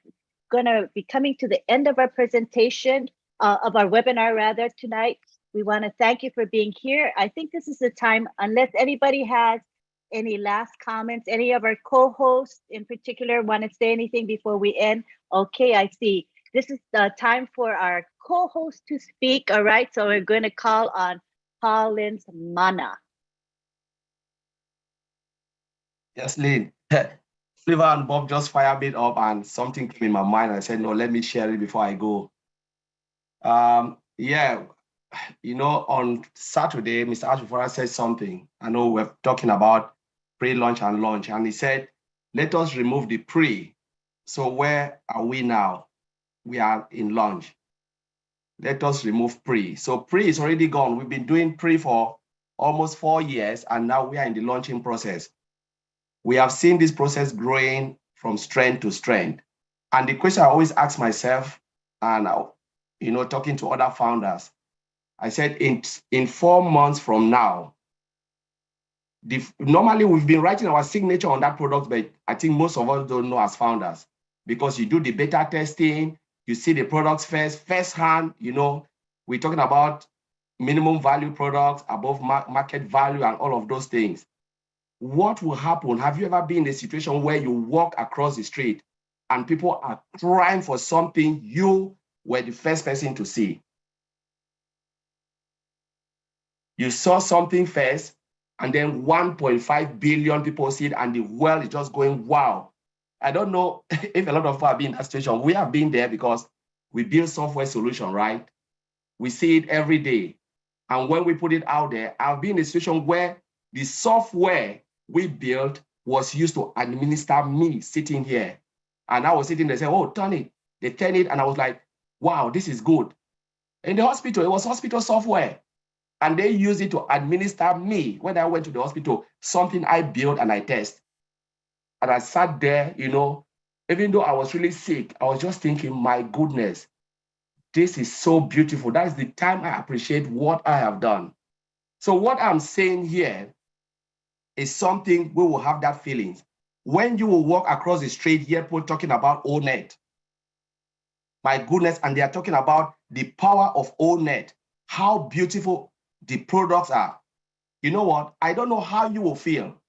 Speaker 1: going to be coming to the end of our presentation, of our webinar rather tonight. We want to thank you for being here. I think this is the time, unless anybody has any last comments, any of our co-hosts in particular want to say anything before we end. Okay, I see. This is the time for our co-host to speak. All right, so we're going to call on Collins Mana.
Speaker 4: Yes, Lynn. Flavor and Bob just fired it up and something came in my mind. I said, no, let me share it before I go. Yeah, on Saturday, Mr. Ash Mufara said something. I know we're talking about pre-launch and launch, and he said, let us remove the pre. So where are we now? We are in launch. Let us remove pre. So pre is already gone. We've been doing pre for almost 4 years, and now we are in the launching process. We have seen this process growing from strength to strength. And the question I always ask myself, and talking to other founders, I said in 4 months from now, normally we've been writing our signature on that product, but I think most of us don't know as founders, because you do the beta testing, you see the products firsthand, we're talking about minimum value products, above market value, and all of those things. What will happen? Have you ever been in a situation where you walk across the street and people are crying for something you were the first person to see? You saw something first, and then 1.5 billion people see it, and the world is just going, wow. I don't know if a lot of people have been in that situation. We have been there because we build software solution, right? We see it every day. And when we put it out there, I've been in a situation where the software we built was used to administer me sitting here. And I was sitting there saying, oh, turn it. They turn it, and I was like, wow, this is good. In the hospital, it was hospital software. And they used it to administer me when I went to the hospital, something I built and I test. And I sat there, you know, even though I was really sick, I was just thinking, my goodness, this is so beautiful. That is the time I appreciate what I have done. So what I'm saying here is something we will have that feeling. When you will walk across the street, hear people talking about ONET. My goodness, and they are talking about the power of ONET, how beautiful the products are. You know what? I don't know how you will feel,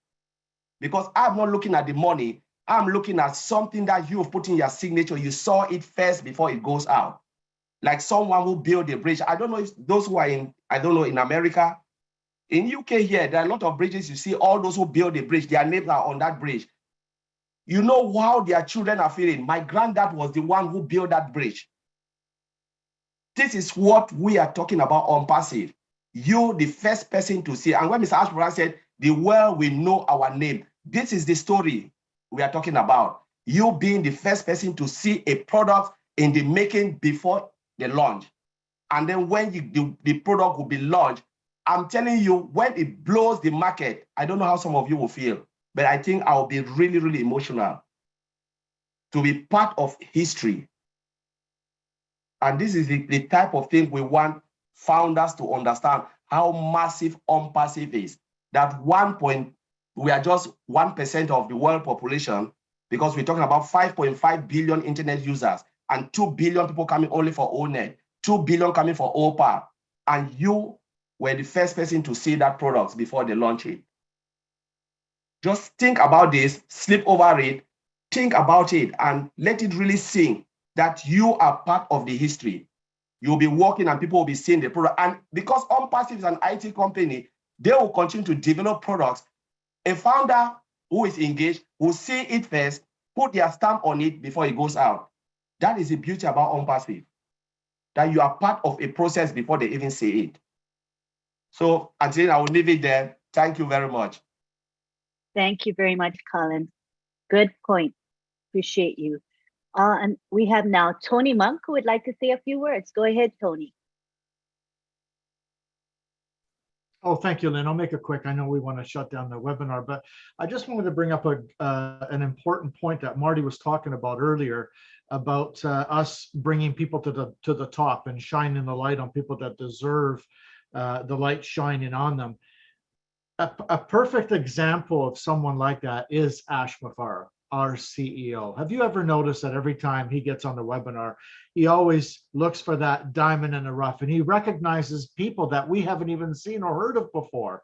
Speaker 4: because I'm not looking at the money. I'm looking at something that you have put in your signature. You saw it first before it goes out. Like someone who built a bridge. I don't know if those who are in, I don't know, in America. In UK here, there are a lot of bridges. You see all those who build a bridge, their names are on that bridge. You know how their children are feeling. My granddad was the one who built that bridge. This is what we are talking about on passive. You, the first person to see. And when Mr. Ashbrook said, the world will know our name. This is the story we are talking about. You being the first person to see a product in the making before the launch. And then when the product will be launched, I'm telling you, when it blows the market, I don't know how some of you will feel, but I think I'll be really, really emotional to be part of history. And this is the type of thing we want founders to understand, how massive OnPassive is. That we are just 1% of the world population, because we're talking about 5.5 billion internet users and 2 billion people coming only for ONET, 2 billion coming for OPA. And you were the first person to see that product before they launch it. Just think about this, sleep over it, think about it, and let it really sink that you are part of the history. You'll be working and people will be seeing the product. And because OnPassive is an IT company, they will continue to develop products. A founder who is engaged will see it first, put their stamp on it before it goes out. That is the beauty about OnPassive, that you are part of a process before they even see it. So until I will leave it there. Thank you very much.
Speaker 1: Thank you very much, Colin. Good point. Appreciate you. And we have now Tony Monk, who would like to say a few words. Go ahead, Tony.
Speaker 9: Oh, thank you, Lynn. I'll make it quick. I know we want to shut down the webinar, but I just wanted to bring up an important point that Marty was talking about earlier about us bringing people to the top and shining the light on people that deserve the light shining on them. A perfect example of someone like that is Ash Mafara, our CEO. Have you ever noticed that every time he gets on the webinar, he always looks for that diamond in the rough, and he recognizes people that we haven't even seen or heard of before?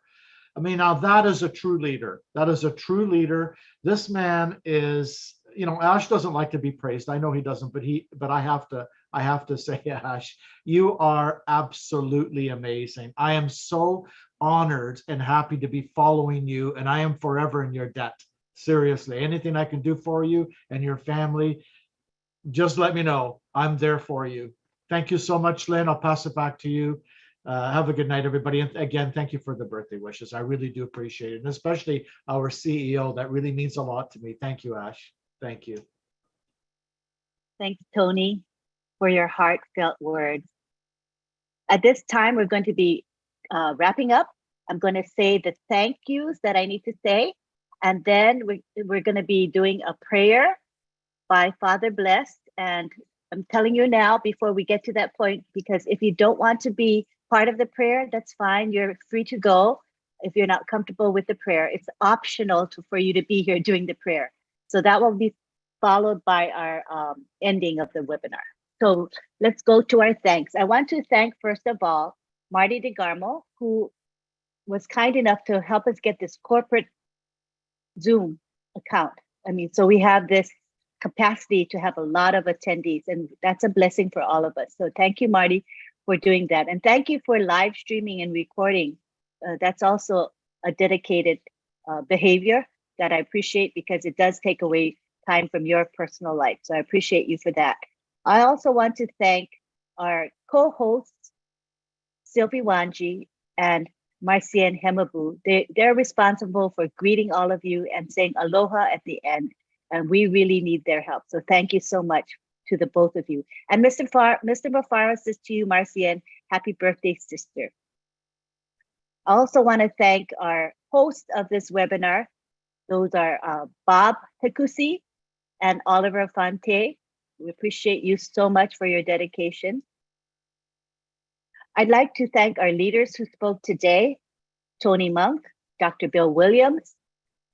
Speaker 9: I mean, now that is a true leader. That is a true leader. This man is, you know, Ash doesn't like to be praised. I know he doesn't, but I have to say, Ash, you are absolutely amazing. I am so honored and happy to be following you, and I am forever in your debt. Seriously, anything I can do for you and your family, just let me know. I'm there for you. Thank you so much, Lynn. I'll pass it back to you. Have a good night, everybody. And again, thank you for the birthday wishes. I really do appreciate it. And especially our CEO, that really means a lot to me. Thank you, Ash. Thank you.
Speaker 1: Thanks, Tony, for your heartfelt words. At this time, we're going to be wrapping up. I'm going to say the thank yous that I need to say. And then we're going to be doing a prayer by Father Blessed. And I'm telling you now, before we get to that point, because if you don't want to be part of the prayer, that's fine. You're free to go. If you're not comfortable with the prayer, it's optional for you to be here doing the prayer. So that will be followed by our ending of the webinar. So let's go to our thanks. I want to thank, first of all, Marty DeGarmo, who was kind enough to help us get this corporate Zoom account. I mean, so we have this capacity to have a lot of attendees, and that's a blessing for all of us. So thank you, Marty, for doing that. And thank you for live streaming and recording. That's also a dedicated behavior that I appreciate, because it does take away time from your personal life. So I appreciate you for that. I also want to thank our co-hosts, Sylvie Wanji, and Marcian Hemabu. They're responsible for greeting all of you and saying aloha at the end. And we really need their help. So thank you so much to the both of you. And Mr. Mafara says to you, Marcian, happy birthday, sister. I also want to thank our host of this webinar. Those are Bob Takusi and Oliver Fonte. We appreciate you so much for your dedication. I'd like to thank our leaders who spoke today, Tony Monk, Dr. Bill Williams,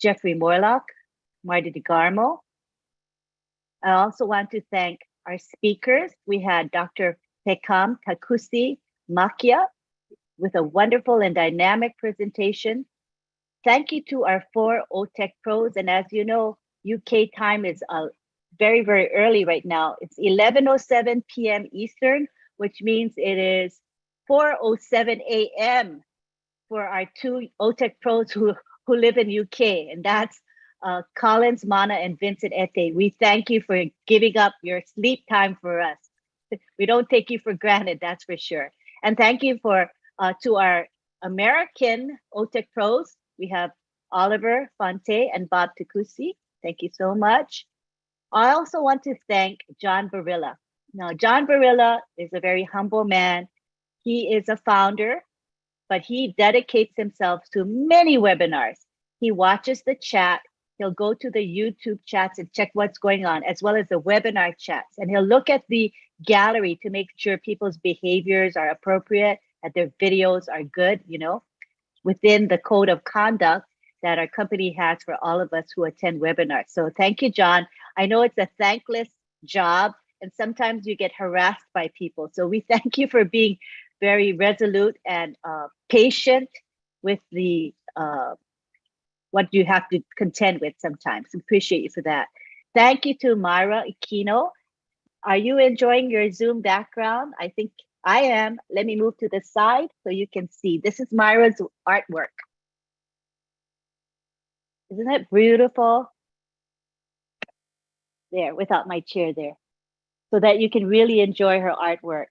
Speaker 1: Jeffrey Morlock, Marty DeGarmo. I also want to thank our speakers. We had Dr. Pekam Takusi Makia with a wonderful and dynamic presentation. Thank you to our 4 OTEC pros. And as you know, UK time is very, very early right now. It's 11:07 p.m. Eastern, which means it is 4:07 a.m. for our 2 OTEC pros who live in UK. And that's Collins, Mana, and Vincent Ete. We thank you for giving up your sleep time for us. We don't take you for granted, that's for sure. And thank you to our American OTEC pros. We have Oliver Fonte and Bob Takusi. Thank you so much. I also want to thank John Barilla. Now, John Barilla is a very humble man. He is a founder, but he dedicates himself to many webinars. He watches the chat. He'll go to the YouTube chats and check what's going on, as well as the webinar chats. And he'll look at the gallery to make sure people's behaviors are appropriate, that their videos are good, within the code of conduct that our company has for all of us who attend webinars. So thank you, John. I know it's a thankless job, and sometimes you get harassed by people. So we thank you for being very resolute and patient with the what you have to contend with sometimes. Appreciate you for that. Thank you to Myra Aquino. Are you enjoying your Zoom background? I think I am. Let me move to the side so you can see. This is Myra's artwork. Isn't it beautiful? There, without my chair there, so that you can really enjoy her artwork.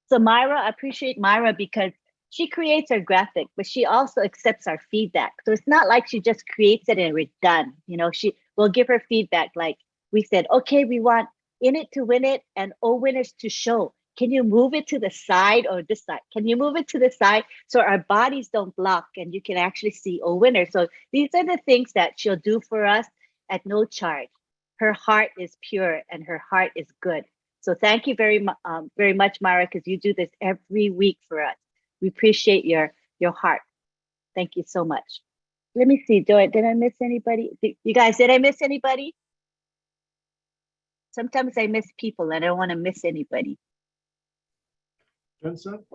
Speaker 1: So Myra, I appreciate Myra because she creates our graphic, but she also accepts our feedback. So it's not like she just creates it and we're done. She will give her feedback. Like we said, okay, we want In It to Win It and OWinners to show. Can you move it to the side or this side? Can you move it to the side so our bodies don't block and you can actually see OWinners? So these are the things that she'll do for us at no charge. Her heart is pure and her heart is good. So thank you very much, Myra, because you do this every week for us. We appreciate your heart. Thank you so much. Let me see, did I miss anybody? You guys, did I miss anybody? Sometimes I miss people and I don't want to miss anybody.
Speaker 9: Vincent?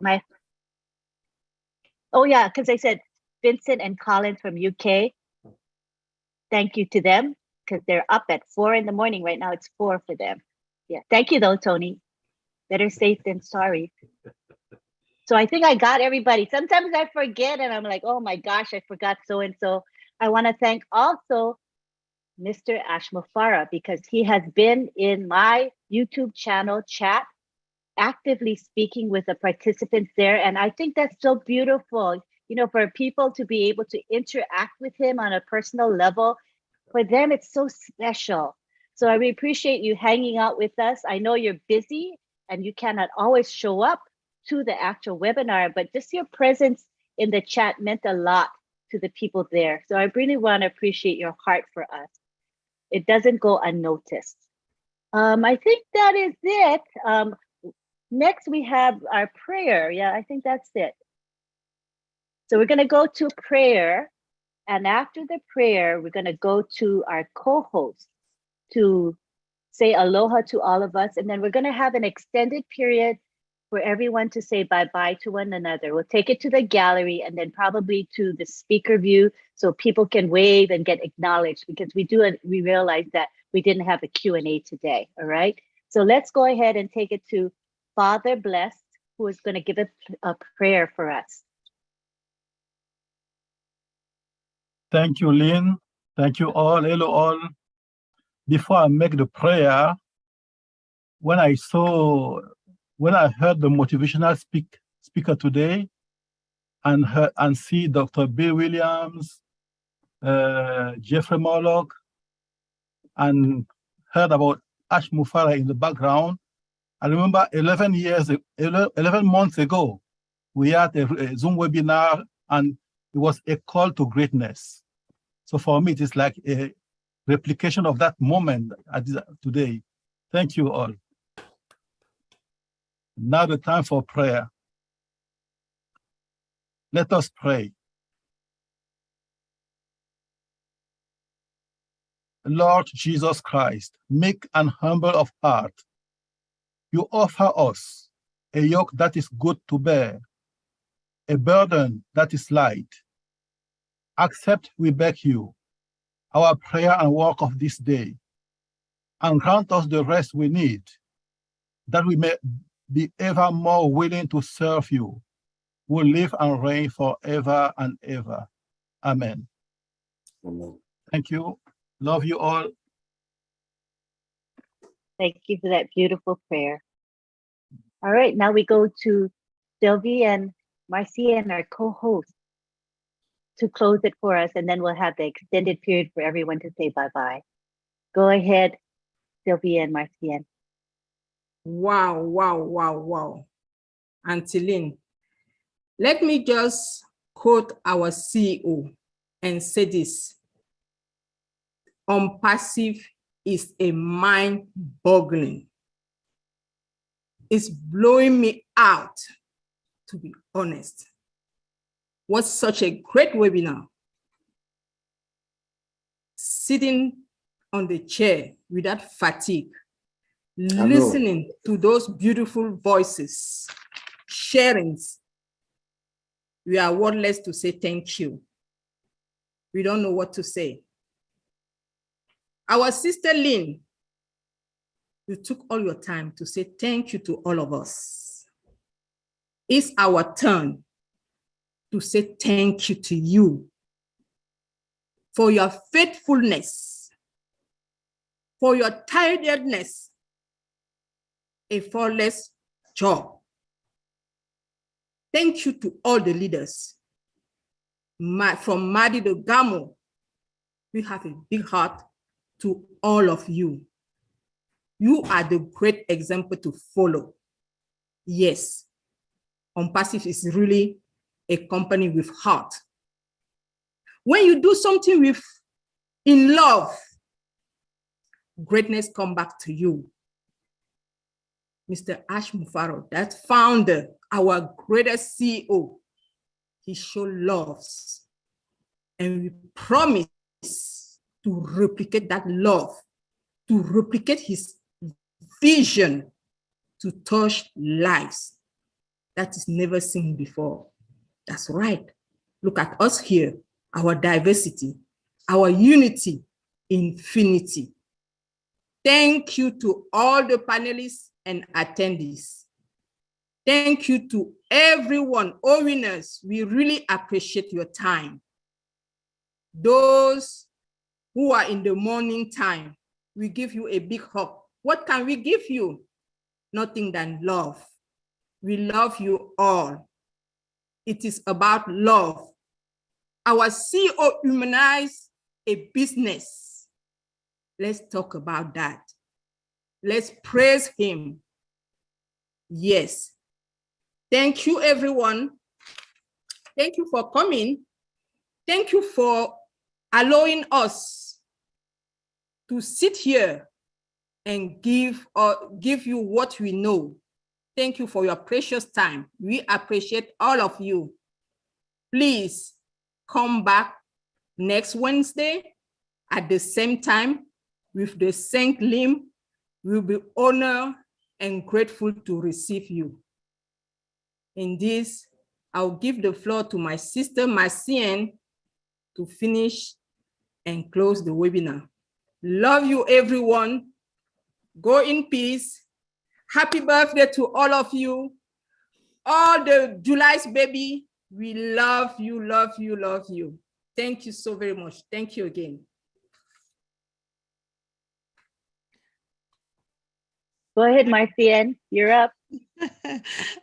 Speaker 1: Oh yeah, because I said Vincent and Colin from UK. Thank you to them because they're up at 4 in the morning. Right now it's 4 for them. Yeah, thank you though, Tony. Better safe than sorry. So I think I got everybody. Sometimes I forget and I'm like, oh my gosh, I forgot so-and-so. I want to thank also Mr. Ashmafara because he has been in my YouTube channel chat, actively speaking with the participants there. And I think that's so beautiful, for people to be able to interact with him on a personal level. For them, it's so special. So I really appreciate you hanging out with us. I know you're busy and you cannot always show up to the actual webinar, but just your presence in the chat meant a lot to the people there. So I really want to appreciate your heart for us. It doesn't go unnoticed. I think that is it. Next, we have our prayer. Yeah, I think that's it. So we're going to go to prayer. And after the prayer, we're going to go to our co-host to say aloha to all of us. And then we're going to have an extended period for everyone to say bye-bye to one another. We'll take it to the gallery and then probably to the speaker view so people can wave and get acknowledged because we realized that we didn't have a Q&A today, all right? So let's go ahead and take it to Father Blessed, who is going to give a prayer for us.
Speaker 11: Thank you, Lynn. Thank you all. Hello, all. Before I make the prayer, when I saw when I heard the motivational speaker today and see Dr. Bill Williams, Jeffrey Morlock, and heard about Ash Mufara in the background, I remember 11 months ago, we had a Zoom webinar and it was a call to greatness. So for me, it is like a replication of that moment today. Thank you all. Now the time for prayer. Let us pray. Lord Jesus Christ, meek and humble of heart, you offer us a yoke that is good to bear, a burden that is light. Accept, we beg you, our prayer and work of this day, and grant us the rest we need, that we may be ever more willing to serve you, who live and reign forever and ever. Amen.
Speaker 2: Amen.
Speaker 11: Thank you. Love you all.
Speaker 1: Thank you for that beautiful prayer. All right, now we go to Sylvie and Marcia and our co-host to close it for us, and then we'll have the extended period for everyone to say bye-bye. Go ahead, Sylvie and Marcia.
Speaker 6: Wow, wow, wow, wow. Auntie Lynn, let me just quote our CEO and say this. Unpassive is a mind-boggling. It's blowing me out, to be honest. Was such a great webinar. Sitting on the chair without fatigue, listening to those beautiful voices, sharings. We are wordless to say thank you. We don't know what to say. Our sister Lynn, you took all your time to say thank you to all of us. It's our turn to say thank you to you for your faithfulness, for your tiredness, a flawless job. Thank you to all the leaders. From Madi to Gamo, we have a big heart to all of you. You are the great example to follow. Yes, Unpassive is really a company with heart. When you do something in love, greatness come back to you. Mr. Ash Mufaro, that founder, our greatest CEO, he showed love. And we promise to replicate that love, to replicate his vision to touch lives that is never seen before. That's right. Look at us here, our diversity, our unity, infinity. Thank you to all the panelists and attendees. Thank you to everyone, OWinners. We really appreciate your time. Those who are in the morning time, we give you a big hug. What can we give you? Nothing than love. We love you all. It is about love. Our CEO humanized a business. Let's talk about that. Let's praise him. Yes. Thank you, everyone. Thank you for coming. Thank you for allowing us to sit here and give you what we know. Thank you for your precious time. We appreciate all of you. Please come back next Wednesday at the same time with the same limb. We'll be honored and grateful to receive you. In this, I'll give the floor to my sister, Marcia, to finish and close the webinar. Love you, everyone. Go in peace. Happy birthday to all of you. All the July's baby, we love you, love you, love you. Thank you so very much. Thank you again.
Speaker 1: Go ahead, Marcian. You're up.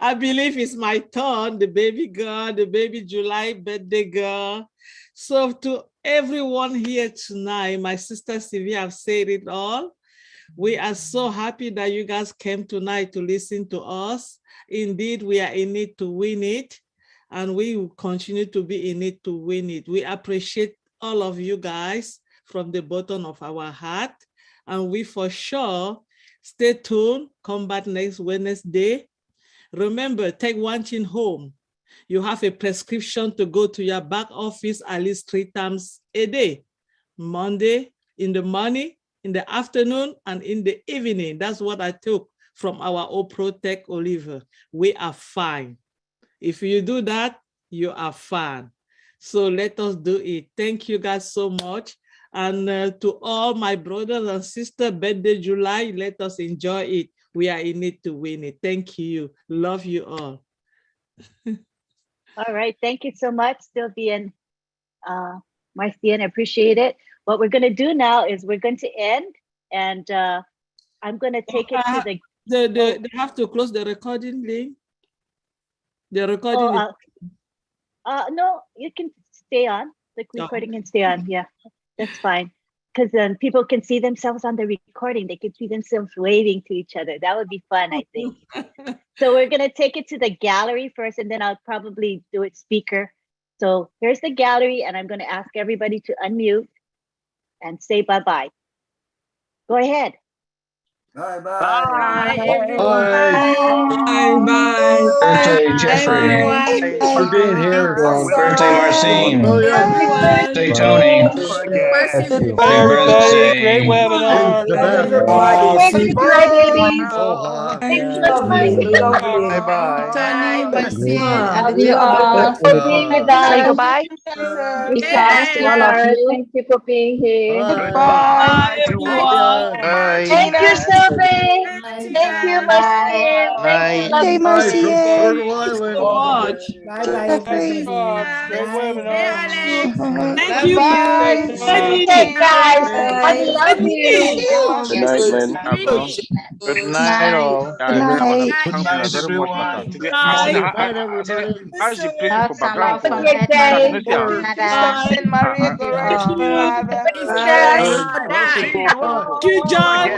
Speaker 12: I believe it's my turn, the baby girl, the baby July birthday girl. So to everyone here tonight, my sister Sylvia have said it all. We are so happy that you guys came tonight to listen to us. Indeed, we are in it to win it, and we will continue to be in it to win it. We appreciate all of you guys from the bottom of our heart, and we for sure stay tuned. Come back next Wednesday. Remember, take one thing home. You have a prescription to go to your back office at least 3 times a day. Monday in the morning, in the afternoon, and in the evening. That's what I took from our OPROTEC Oliver. We are fine. If you do that, you are fine. So let us do it. Thank you guys so much. And to all my brothers and sisters, birthday July, let us enjoy it. We are in it to win it. Thank you. Love you all.
Speaker 1: All right. Thank you so much, Sylvia and Marcian. I appreciate it. What we're going to do now is we're going to end, and I'm going to take it to
Speaker 12: They have to close the recording link. The recording is...
Speaker 1: no, you can stay on. The recording can stay on. Yeah, that's fine. Because then people can see themselves on the recording. They can see themselves waving to each other. That would be fun, I think. So we're going to take it to the gallery first, and then I'll probably do it speaker. So here's the gallery, and I'm going to ask everybody to unmute and say bye-bye. Go ahead.
Speaker 2: Bye-bye.
Speaker 6: Bye, everyone.
Speaker 12: Bye. Bye.
Speaker 8: Birthday, Jeffrey.
Speaker 10: Thanks for being here.
Speaker 8: Birthday, Marcine. Birthday, Tony.
Speaker 10: Thank you.
Speaker 8: Happy birthday.
Speaker 11: Great webinar.
Speaker 1: Happy birthday, babies.
Speaker 10: Oh,
Speaker 1: Thanks so much, Marcy.
Speaker 11: Bye-bye.
Speaker 6: Tony, Marcin,
Speaker 1: Love you all. Thank you for being with us. Say goodbye. Regards to all of you. Thank you for being here.
Speaker 12: Bye, everyone.
Speaker 1: Thank you, Sylvie. Thank you, Marcy. Thank you, love you.
Speaker 12: Watch.
Speaker 11: Bye-bye, everybody. Great webinar.
Speaker 12: Thank you.
Speaker 1: Hey, guys. I love you.
Speaker 3: Good night, Lynn.
Speaker 11: Good night, all.
Speaker 3: Thank you very much, Mata. How's the place for background?
Speaker 1: Have a good day.
Speaker 6: Saint Maria Goro.
Speaker 12: Thank you, John.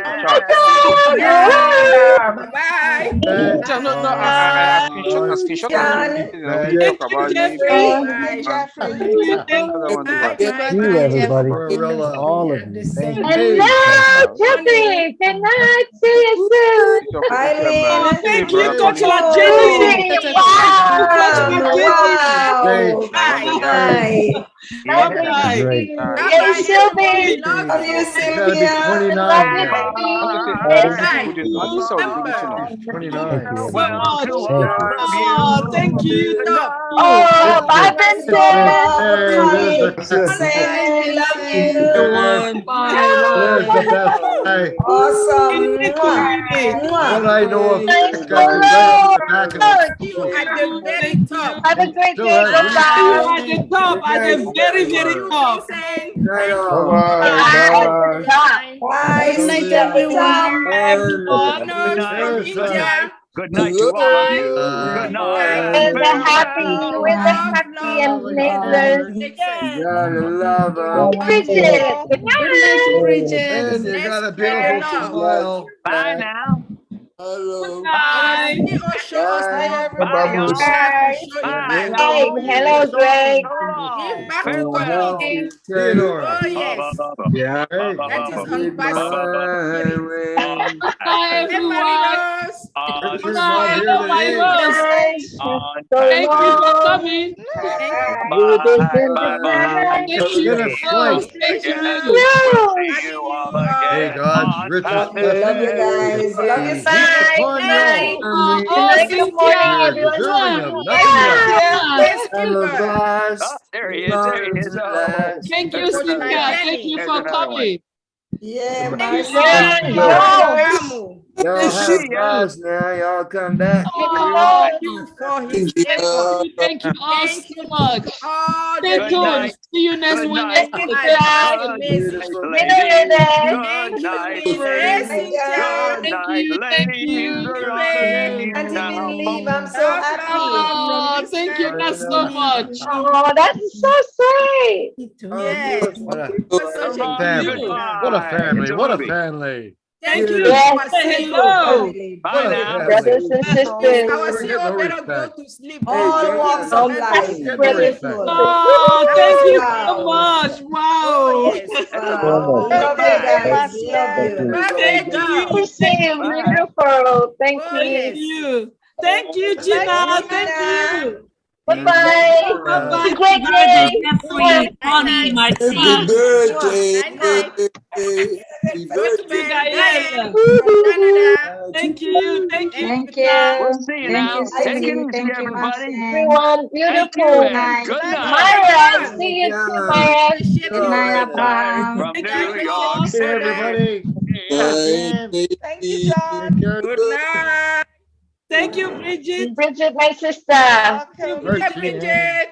Speaker 6: Bye.
Speaker 3: No, I screenshot and
Speaker 12: Thank you, Jeffrey.
Speaker 6: Jeffrey.
Speaker 10: you, everybody. All of you. Thank you.
Speaker 1: Hello, Jeffrey. Good night. See you soon.
Speaker 12: Thank you, Coach Jenny.
Speaker 1: Bye.
Speaker 10: Great.
Speaker 1: Hey, Sylvie.
Speaker 6: Love you,
Speaker 10: Gotta be
Speaker 6: Sylvia.
Speaker 10: 29
Speaker 1: Love you,
Speaker 10: now.
Speaker 1: baby.
Speaker 10: Thank you, everybody.
Speaker 12: Thank you.
Speaker 1: Oh, bye, Vincent.
Speaker 6: Saint, we love you.
Speaker 12: Everyone.
Speaker 10: There's the best. Hey,
Speaker 6: Awesome.
Speaker 10: what I know of
Speaker 1: Thanks
Speaker 10: this
Speaker 1: for
Speaker 10: guy is right at the back of
Speaker 1: love.
Speaker 10: the
Speaker 6: At the very top.
Speaker 1: Have a great
Speaker 10: Still
Speaker 1: day.
Speaker 10: has-
Speaker 1: Goodbye.
Speaker 12: At the top, at the very, very top.
Speaker 1: Bye.
Speaker 6: Bye. See you everyone.
Speaker 12: Everyone.
Speaker 6: From India.
Speaker 13: Good night to all of you. Good night.
Speaker 1: With the happy and lasers. Bridget. Good night.
Speaker 6: Bridget.
Speaker 10: And you got a beautiful smile.
Speaker 13: Bye now.
Speaker 12: Bye.
Speaker 6: Show us there.
Speaker 13: Bye, y'all.
Speaker 6: Bye.
Speaker 1: Hey, hello, Greg.
Speaker 6: Give back to God.
Speaker 10: Theodore.
Speaker 6: Oh, yes.
Speaker 2: Yeah.
Speaker 6: That is unpassable.
Speaker 12: Bye, everyone.
Speaker 10: Richard's not here today.
Speaker 12: Thank you for coming.
Speaker 10: Get a flight. Hey, God, Richard's
Speaker 6: Love you guys. Love you,
Speaker 1: Bye.
Speaker 10: upon y'all.
Speaker 1: Good morning,
Speaker 10: You're
Speaker 1: everyone.
Speaker 10: deserving of nothing less.
Speaker 13: Oh, there he is. There he is. Oh.
Speaker 12: Thank you, Cynthia. Thank you for coming.
Speaker 6: Yeah,
Speaker 1: Yeah,
Speaker 6: Marcy.
Speaker 1: Joe.
Speaker 14: have bus now. Y'all come back.
Speaker 6: Thank you for his effort.
Speaker 12: Thank you all
Speaker 6: Thank
Speaker 12: so
Speaker 6: you
Speaker 12: much.
Speaker 6: to all
Speaker 12: Stay
Speaker 6: the
Speaker 12: tuned.
Speaker 6: leaders.
Speaker 12: See you next
Speaker 13: Good
Speaker 12: Wednesday.
Speaker 13: night.
Speaker 6: That's
Speaker 13: Good
Speaker 6: amazing.
Speaker 13: ladies. Good
Speaker 6: Thank you,
Speaker 13: night,
Speaker 6: Lynn. Hey,
Speaker 13: ladies.
Speaker 6: Cynthia.
Speaker 13: Good night,
Speaker 12: Thank
Speaker 13: ladies.
Speaker 12: you.
Speaker 13: We're on the menu
Speaker 15: Can't even
Speaker 13: now.
Speaker 15: leave. I'm so
Speaker 6: Love,
Speaker 15: happy.
Speaker 6: love from
Speaker 12: Oh,
Speaker 6: this
Speaker 12: thank you
Speaker 6: man
Speaker 12: guys
Speaker 6: to
Speaker 12: so
Speaker 6: me.
Speaker 12: much.
Speaker 1: Oh, that's so sweet.
Speaker 6: Yes.
Speaker 14: What a
Speaker 6: It was such a
Speaker 13: Come on,
Speaker 6: gift.
Speaker 14: family. What a
Speaker 13: goodbye.
Speaker 14: family.
Speaker 13: It's a
Speaker 14: What a
Speaker 13: movie.
Speaker 14: family.
Speaker 6: Thank you,
Speaker 1: Yes.
Speaker 6: our
Speaker 12: Say
Speaker 6: CEO.
Speaker 12: hello.
Speaker 13: Bye
Speaker 14: What a
Speaker 13: now.
Speaker 1: Brothers
Speaker 14: family.
Speaker 1: and
Speaker 6: Please,
Speaker 1: sisters.
Speaker 6: our
Speaker 14: We're getting
Speaker 6: CEO
Speaker 14: no
Speaker 6: better go
Speaker 14: respect.
Speaker 6: to sleep.
Speaker 15: All walks of life.
Speaker 14: Getting no
Speaker 1: Brothers and
Speaker 14: respect.
Speaker 1: sisters.
Speaker 12: Oh, thank you so
Speaker 15: Wow.
Speaker 12: much.
Speaker 6: Oh,
Speaker 12: Wow.
Speaker 6: yes.
Speaker 15: Wow. Love you
Speaker 13: Goodbye.
Speaker 15: guys. Love you.
Speaker 6: Birthday
Speaker 12: Thank
Speaker 6: girl.
Speaker 12: you. Thank
Speaker 1: Lucy,
Speaker 12: you.
Speaker 13: Bye.
Speaker 1: beautiful. Thank
Speaker 6: Oh,
Speaker 1: you.
Speaker 12: Thank
Speaker 6: yes.
Speaker 12: you. Thank you, Gina. Thank you.
Speaker 1: Bye-bye.
Speaker 12: Bye-bye.
Speaker 1: It's a great day.
Speaker 12: Mwah.
Speaker 2: Happy
Speaker 12: Mwah.
Speaker 2: birthday.
Speaker 6: Night, night.
Speaker 2: Happy
Speaker 6: Go to
Speaker 2: birthday.
Speaker 12: You,
Speaker 6: bed.
Speaker 12: Gael.
Speaker 6: Diane from Canada.
Speaker 12: Thank you. Thank you,
Speaker 6: Thank
Speaker 15: Thank
Speaker 12: Gina.
Speaker 13: We'll
Speaker 15: you.
Speaker 13: see you
Speaker 15: Thank
Speaker 13: now.
Speaker 15: you,
Speaker 13: Take it
Speaker 15: Cindy.
Speaker 13: easy,
Speaker 15: Thank you,
Speaker 13: everybody.
Speaker 15: Marcin.
Speaker 1: Everyone,
Speaker 13: Thank you
Speaker 15: Good
Speaker 1: beautiful.
Speaker 13: and
Speaker 15: night.
Speaker 13: good
Speaker 6: Love you,
Speaker 13: night.
Speaker 1: Myra,
Speaker 6: everyone.
Speaker 1: see you too,
Speaker 14: John.
Speaker 1: Myra.
Speaker 6: Appreciate
Speaker 15: Good
Speaker 6: you.
Speaker 15: night,
Speaker 13: Good night
Speaker 15: Abraham.
Speaker 13: from
Speaker 12: Thank
Speaker 13: New
Speaker 12: you
Speaker 6: Thank you,
Speaker 13: York
Speaker 12: all.
Speaker 14: Hey,
Speaker 13: City.
Speaker 14: everybody.
Speaker 13: Yeah.
Speaker 14: Jim.
Speaker 15: Thank you, John.
Speaker 14: Take care.
Speaker 6: Good night.
Speaker 12: Thank you, Bridget.
Speaker 1: Bridget, my sister.
Speaker 12: Thank you,
Speaker 15: Welcome.
Speaker 6: Hey,
Speaker 12: Bridget.
Speaker 6: Bridget.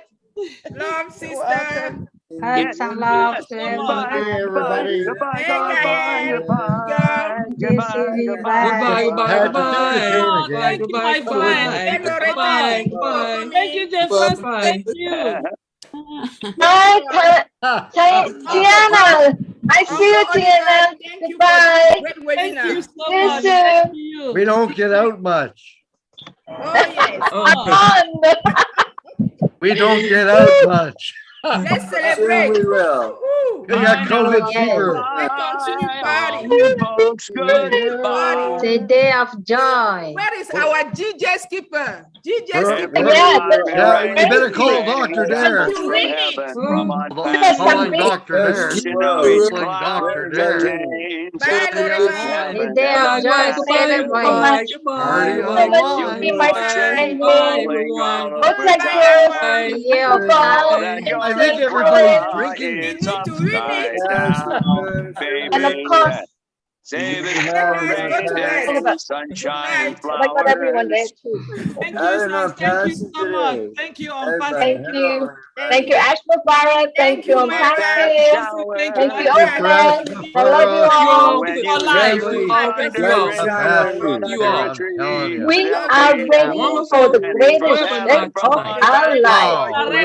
Speaker 6: Love,
Speaker 15: You're
Speaker 6: sister.
Speaker 15: welcome.
Speaker 13: Get
Speaker 15: Hugs and love
Speaker 12: Thank you
Speaker 13: blessed.
Speaker 15: to
Speaker 12: so much.
Speaker 13: Goodbye,
Speaker 15: everyone.
Speaker 13: goodbye,
Speaker 14: Everybody.
Speaker 13: goodbye,
Speaker 6: Hey,
Speaker 13: goodbye,
Speaker 6: Gael.
Speaker 13: goodbye,
Speaker 6: Girl.
Speaker 13: goodbye,
Speaker 15: JC,
Speaker 13: goodbye,
Speaker 15: bye.
Speaker 14: Patrick, do the same
Speaker 12: Oh,
Speaker 14: again.
Speaker 12: thank you, my friend.
Speaker 6: Hey, Loretta.
Speaker 12: Bye.
Speaker 6: Thank you for
Speaker 12: Thank you,
Speaker 6: coming.
Speaker 12: Jeff Francis. Thank you.
Speaker 1: Bye,
Speaker 14: Bye.
Speaker 1: Tiana. I see you,
Speaker 6: Uncle Oliver,
Speaker 1: Tiana.
Speaker 6: thank you for
Speaker 1: Goodbye.
Speaker 6: great
Speaker 12: Thank you
Speaker 6: webinar.
Speaker 12: so
Speaker 1: You
Speaker 12: much.
Speaker 1: too.
Speaker 12: Thank
Speaker 14: We
Speaker 12: you.
Speaker 14: don't get out much.
Speaker 6: Oh, yes.
Speaker 14: We don't get out much.
Speaker 6: Let's
Speaker 14: We
Speaker 6: celebrate.
Speaker 14: will.
Speaker 6: Woo-hoo.
Speaker 14: got COVID fever.
Speaker 6: Let's continue
Speaker 13: all
Speaker 6: party.
Speaker 13: you folks.
Speaker 6: Continue
Speaker 15: It's
Speaker 6: party.
Speaker 15: a day of joy.
Speaker 6: Where is our GJ skipper? GJ skipper.
Speaker 13: Every
Speaker 14: Yeah, you better
Speaker 13: rain,
Speaker 14: call
Speaker 13: rain
Speaker 14: Dr. Dare.
Speaker 6: To
Speaker 13: from
Speaker 6: win it.
Speaker 13: heaven, from on
Speaker 14: Calling
Speaker 13: high.
Speaker 14: Dr. Dare.
Speaker 13: You know it's
Speaker 14: Calling Dr.
Speaker 13: clouds of
Speaker 14: Dare.
Speaker 13: change.
Speaker 6: Bye, Loretta.
Speaker 15: A
Speaker 13: Heaven
Speaker 15: day
Speaker 13: never
Speaker 15: of joy.
Speaker 13: fails.
Speaker 15: Celebrate.
Speaker 14: Party
Speaker 1: Have a
Speaker 14: on.
Speaker 13: Your
Speaker 1: be my
Speaker 13: fortune's
Speaker 1: friend.
Speaker 13: falling all over
Speaker 1: Protect
Speaker 6: Bye,
Speaker 1: you.
Speaker 6: Alma.
Speaker 15: A year of
Speaker 1: Goodbye.
Speaker 13: that
Speaker 15: happiness.
Speaker 14: I
Speaker 13: your
Speaker 14: think everybody's
Speaker 13: umbrella
Speaker 14: drinking.
Speaker 6: You
Speaker 13: is
Speaker 6: need to win it.
Speaker 13: upside down,
Speaker 1: And of
Speaker 13: baby.
Speaker 1: course,
Speaker 13: Save it
Speaker 6: Okay,
Speaker 13: for a
Speaker 6: guys, go
Speaker 13: rainy
Speaker 6: to
Speaker 13: day,
Speaker 6: bed.
Speaker 1: all of us.
Speaker 6: Good
Speaker 13: sunshine and
Speaker 6: night.
Speaker 1: Oh my God, everyone there
Speaker 13: flowers.
Speaker 1: too.
Speaker 12: Thank you, sir. Thank you so much. Thank you,
Speaker 1: Thank
Speaker 12: Pastor.
Speaker 1: you.
Speaker 6: Thank
Speaker 1: Thank you,
Speaker 6: you.
Speaker 1: Ash Mubarak.
Speaker 6: Thank
Speaker 1: Thank you,
Speaker 6: you,
Speaker 13: That
Speaker 6: Myra.
Speaker 1: Patrick.
Speaker 12: Thank you,
Speaker 1: Thank
Speaker 12: my
Speaker 1: you,
Speaker 14: Thank you,
Speaker 12: friend.
Speaker 14: Crash,
Speaker 1: Owen. I love you
Speaker 14: Farah,
Speaker 12: You
Speaker 1: all.
Speaker 12: all
Speaker 13: when
Speaker 12: for
Speaker 13: you
Speaker 12: life.
Speaker 13: hear
Speaker 14: Family.
Speaker 6: Bye.
Speaker 13: the
Speaker 6: God
Speaker 13: birds
Speaker 6: bless.
Speaker 14: The
Speaker 13: singing
Speaker 14: pastor.
Speaker 13: on
Speaker 12: You
Speaker 13: the
Speaker 12: all.
Speaker 14: I'm telling
Speaker 13: trees,
Speaker 14: you.
Speaker 1: We
Speaker 13: they'll
Speaker 1: are
Speaker 13: be
Speaker 1: ready
Speaker 13: happy
Speaker 1: for the
Speaker 13: and from
Speaker 1: greatest
Speaker 13: heaven
Speaker 1: gift
Speaker 13: from
Speaker 1: of
Speaker 13: on
Speaker 1: our
Speaker 13: high.
Speaker 1: life.
Speaker 6: Bye.